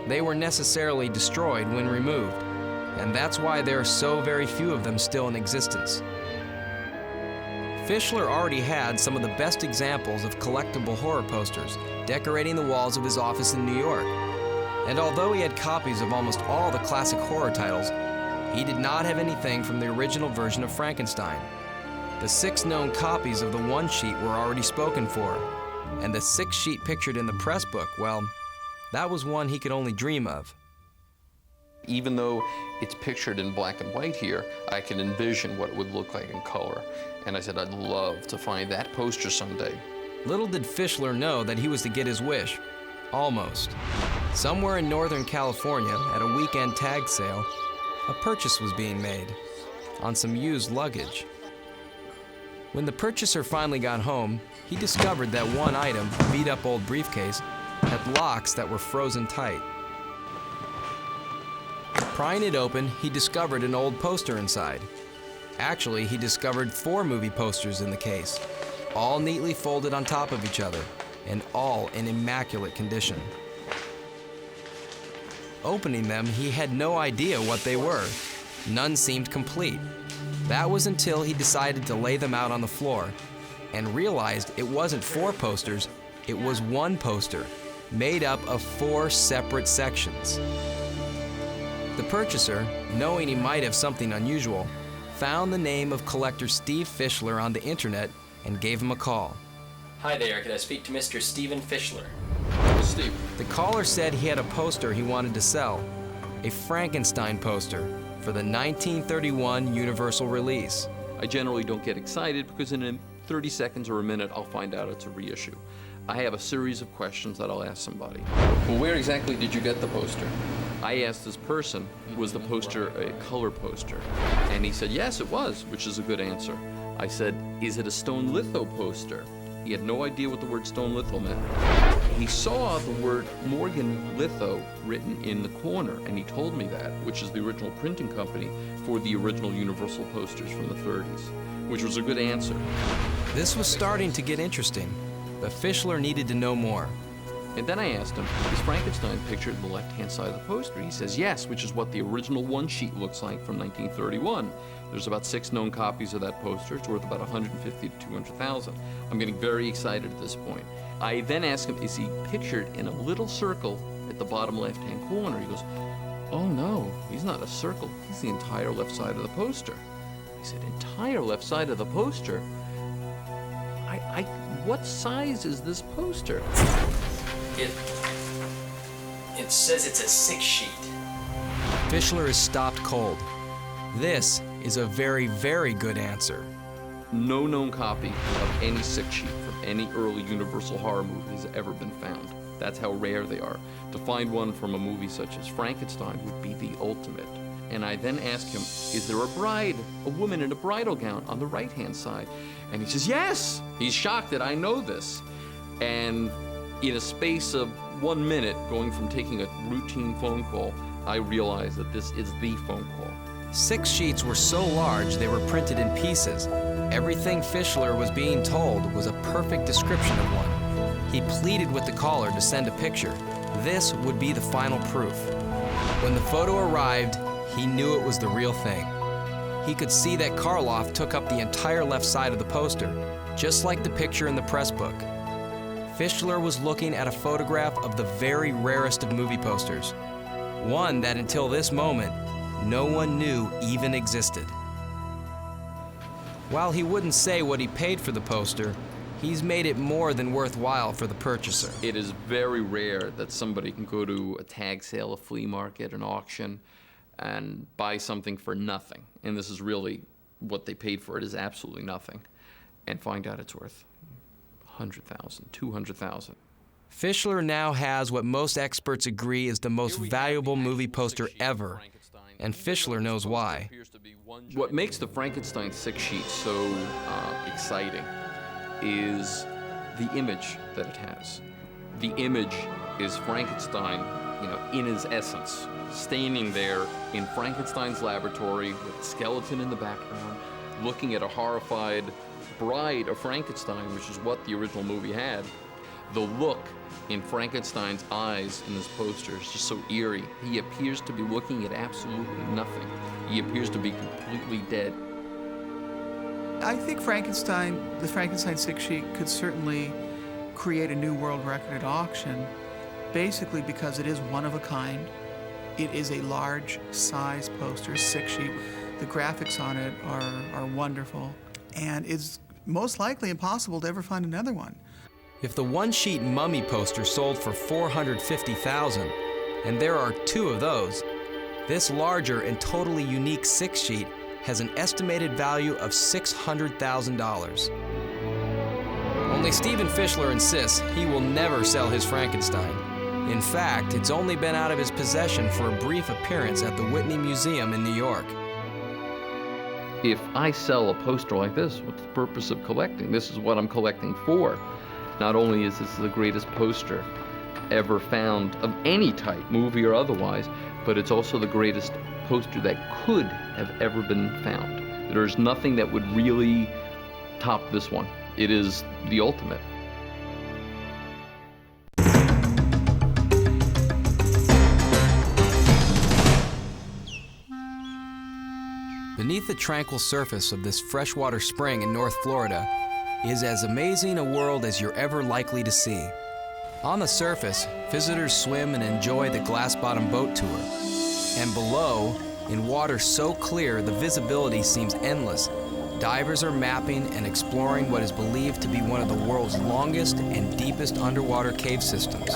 they were necessarily destroyed when removed, and that's why there are so very few of them still in existence. Fischler already had some of the best examples of collectible horror posters decorating the walls of his office in New York. And although he had copies of almost all the classic horror titles, he did not have anything from the original version of Frankenstein. The 6 known copies of the 1-sheet were already spoken for, and the 6-sheet pictured in the press book, well, that was one he could only dream of. Even though it's pictured in black and white here, I can envision what it would look like in color. And I said, I'd love to find that poster someday. Little did Fischler know that he was to get his wish. Almost. Somewhere in Northern California, at a weekend tag sale, a purchase was being made on some used luggage. When the purchaser finally got home, he discovered that one item, a beat-up old briefcase, had locks that were frozen tight. Prying it open, he discovered an old poster inside. Actually, he discovered 4 movie posters in the case, all neatly folded on top of each other, and all in immaculate condition. Opening them, he had no idea what they were. None seemed complete. That was until he decided to lay them out on the floor and realized it wasn't 4 posters, it was 1 poster, made up of 4 separate sections. The purchaser, knowing he might have something unusual, found the name of collector Steve Fischler on the internet and gave him a call. Hi there, can I speak to Mr. Stephen Fischler? Steve. The caller said he had a poster he wanted to sell, a Frankenstein poster for the 1931 Universal release. I generally don't get excited because in 30 seconds or a minute, I'll find out it's a reissue. I have a series of questions that I'll ask somebody. Well, where exactly did you get the poster? I asked this person, was the poster a color poster? And he said, yes, it was, which is a good answer. I said, is it a stone litho poster? He had no idea what the word stone litho meant. He saw the word Morgan Litho written in the corner, and he told me that, which is the original printing company for the original Universal posters from the 30s, which was a good answer. This was starting to get interesting, but Fischler needed to know more. And then I asked him, is Frankenstein pictured on the left-hand side of the poster? He says yes, which is what the original one sheet looks like from 1931. There's about 6 known copies of that poster. It's worth about $150,000 to $200,000. I'm getting very excited at this point. I then asked him, is he pictured in a little circle at the bottom left-hand corner? He goes, oh no, he's not a circle. He's the entire left side of the poster. I said, entire left side of the poster? What size is this poster? It says it's a 6 sheet. Fischler is stopped cold. This is a very, very good answer. No known copy of any 6 sheet from any early Universal horror movie has ever been found. That's how rare they are. To find one from a movie such as Frankenstein would be the ultimate. And I then asked him, is there a bride, a woman in a bridal gown on the right-hand side? And he says, yes! He's shocked that I know this. And in a space of 1 minute, going from taking a routine phone call, I realized that this is the phone call. 6 sheets were so large they were printed in pieces. Everything Fischler was being told was a perfect description of one. He pleaded with the caller to send a picture. This would be the final proof. When the photo arrived, he knew it was the real thing. He could see that Karloff took up the entire left side of the poster, just like the picture in the press book. Fischler was looking at a photograph of the very rarest of movie posters, one that until this moment, no one knew even existed. While he wouldn't say what he paid for the poster, he's made it more than worthwhile for the purchaser. It is very rare that somebody can go to a tag sale, a flea market, an auction, and buy something for nothing. And this is really what they paid for it, is absolutely nothing, and find out it's worth $100,000, $200,000. Fischler now has what most experts agree is the most valuable movie poster ever, and Fischler knows why. What makes the Frankenstein 6 sheet so exciting is the image that it has. The image is Frankenstein, in his essence, standing there in Frankenstein's laboratory with a skeleton in the background, looking at a horrified bride of Frankenstein, which is what the original movie had. The look in Frankenstein's eyes in this poster is just so eerie. He appears to be looking at absolutely nothing. He appears to be completely dead. I think the Frankenstein 6 sheet could certainly create a new world record at auction, basically because it is one of a kind. It is a large size poster, 6 sheet. The graphics on it are wonderful, and it's most likely impossible to ever find another one. If the one-sheet mummy poster sold for $450,000, and there are 2 of those, this larger and totally unique 6 sheet has an estimated value of $600,000. Only Stephen Fischler insists he will never sell his Frankenstein. In fact, it's only been out of his possession for a brief appearance at the Whitney Museum in New York. If I sell a poster like this, what's the purpose of collecting? This is what I'm collecting for. Not only is this the greatest poster ever found of any type, movie or otherwise, but it's also the greatest poster that could have ever been found. There's nothing that would really top this one. It is the ultimate. Beneath the tranquil surface of this freshwater spring in North Florida is as amazing a world as you're ever likely to see. On the surface, visitors swim and enjoy the glass-bottom boat tour. And below, in water so clear the visibility seems endless, divers are mapping and exploring what is believed to be one of the world's longest and deepest underwater cave systems.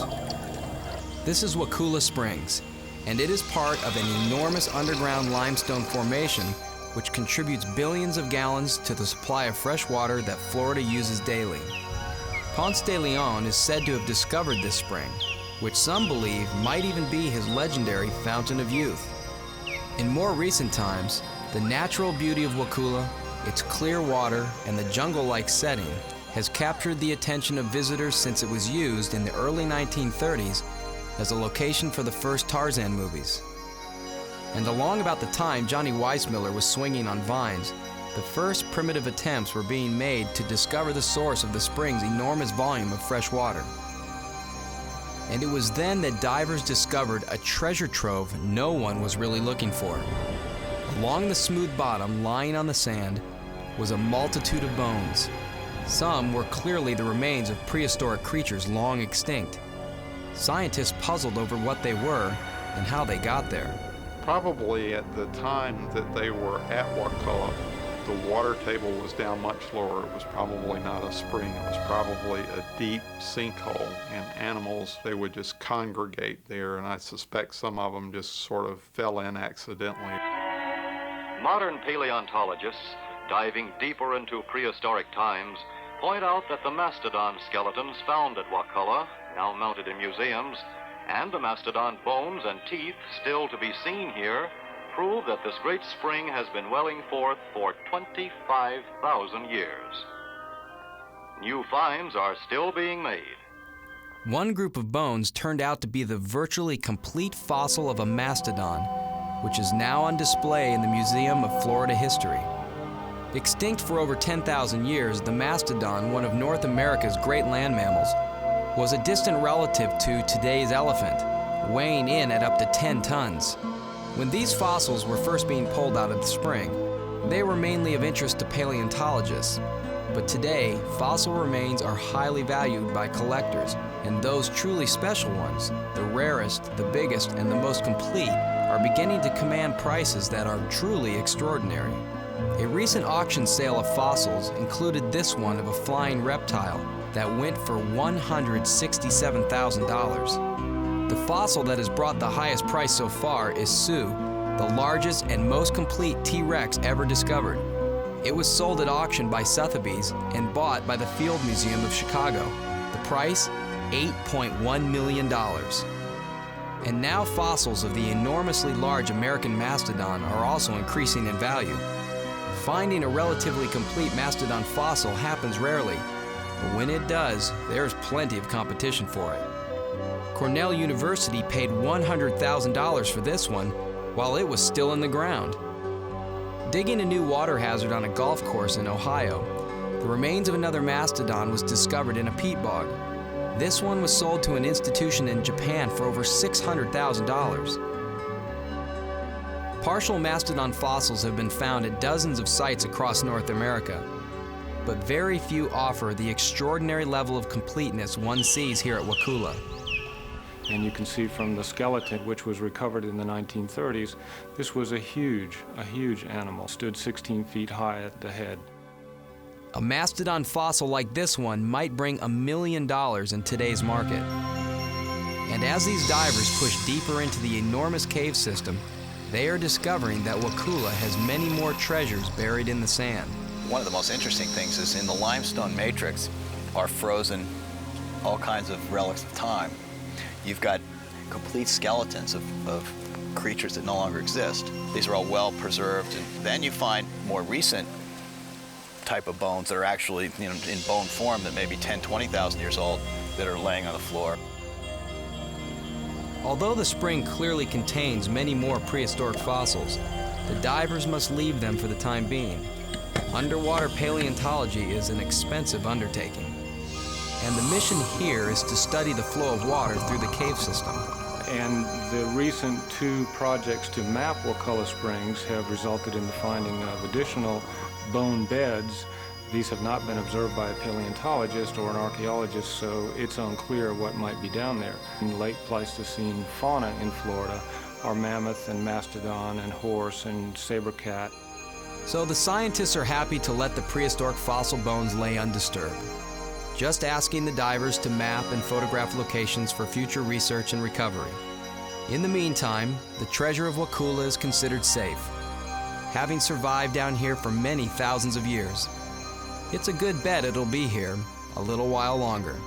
This is Wakulla Springs, and it is part of an enormous underground limestone formation which contributes billions of gallons to the supply of fresh water that Florida uses daily. Ponce de Leon is said to have discovered this spring, which some believe might even be his legendary Fountain of Youth. In more recent times, the natural beauty of Waukulla, its clear water, and the jungle-like setting has captured the attention of visitors since it was used in the early 1930s as a location for the first Tarzan movies. And along about the time Johnny Weissmuller was swinging on vines, the first primitive attempts were being made to discover the source of the spring's enormous volume of fresh water. And it was then that divers discovered a treasure trove no one was really looking for. Along the smooth bottom, lying on the sand, was a multitude of bones. Some were clearly the remains of prehistoric creatures long extinct. Scientists puzzled over what they were and how they got there. Probably at the time that they were at Waukulla, the water table was down much lower. It was probably not a spring. It was probably a deep sinkhole, and animals, they would just congregate there, and I suspect some of them just sort of fell in accidentally. Modern paleontologists, diving deeper into prehistoric times, point out that the mastodon skeletons found at Waukulla, now mounted in museums, and the mastodon bones and teeth still to be seen here, prove that this great spring has been welling forth for 25,000 years. New finds are still being made. One group of bones turned out to be the virtually complete fossil of a mastodon, which is now on display in the Museum of Florida History. Extinct for over 10,000 years, the mastodon, one of North America's great land mammals, was a distant relative to today's elephant, weighing in at up to 10 tons. When these fossils were first being pulled out of the spring, they were mainly of interest to paleontologists. But today, fossil remains are highly valued by collectors, and those truly special ones, the rarest, the biggest, and the most complete, are beginning to command prices that are truly extraordinary. A recent auction sale of fossils included this one of a flying reptile that went for $167,000. The fossil that has brought the highest price so far is Sue, the largest and most complete T-Rex ever discovered. It was sold at auction by Sotheby's and bought by the Field Museum of Chicago. The price, $8.1 million. And now fossils of the enormously large American mastodon are also increasing in value. Finding a relatively complete mastodon fossil happens rarely, but when it does, there's plenty of competition for it. Cornell University paid $100,000 for this one while it was still in the ground. Digging a new water hazard on a golf course in Ohio, the remains of another mastodon was discovered in a peat bog. This one was sold to an institution in Japan for over $600,000. Partial mastodon fossils have been found at dozens of sites across North America, but very few offer the extraordinary level of completeness one sees here at Waukulla. And you can see from the skeleton, which was recovered in the 1930s, this was a huge animal. Stood 16 feet high at the head. A mastodon fossil like this one might bring $1 million in today's market. And as these divers push deeper into the enormous cave system, they are discovering that Waukulla has many more treasures buried in the sand. One of the most interesting things is in the limestone matrix are frozen all kinds of relics of time. You've got complete skeletons of creatures that no longer exist. These are all well preserved. And then you find more recent type of bones that are actually in bone form that may be 10, 20,000 years old that are laying on the floor. Although the spring clearly contains many more prehistoric fossils, the divers must leave them for the time being. Underwater paleontology is an expensive undertaking. And the mission here is to study the flow of water through the cave system. And the recent 2 projects to map Waukulla Springs have resulted in the finding of additional bone beds. These have not been observed by a paleontologist or an archaeologist, so it's unclear what might be down there. In late Pleistocene fauna in Florida are mammoth and mastodon and horse and saber cat. So the scientists are happy to let the prehistoric fossil bones lay undisturbed, just asking the divers to map and photograph locations for future research and recovery. In the meantime, the treasure of Waukulla is considered safe, having survived down here for many thousands of years. It's a good bet it'll be here, a little while longer.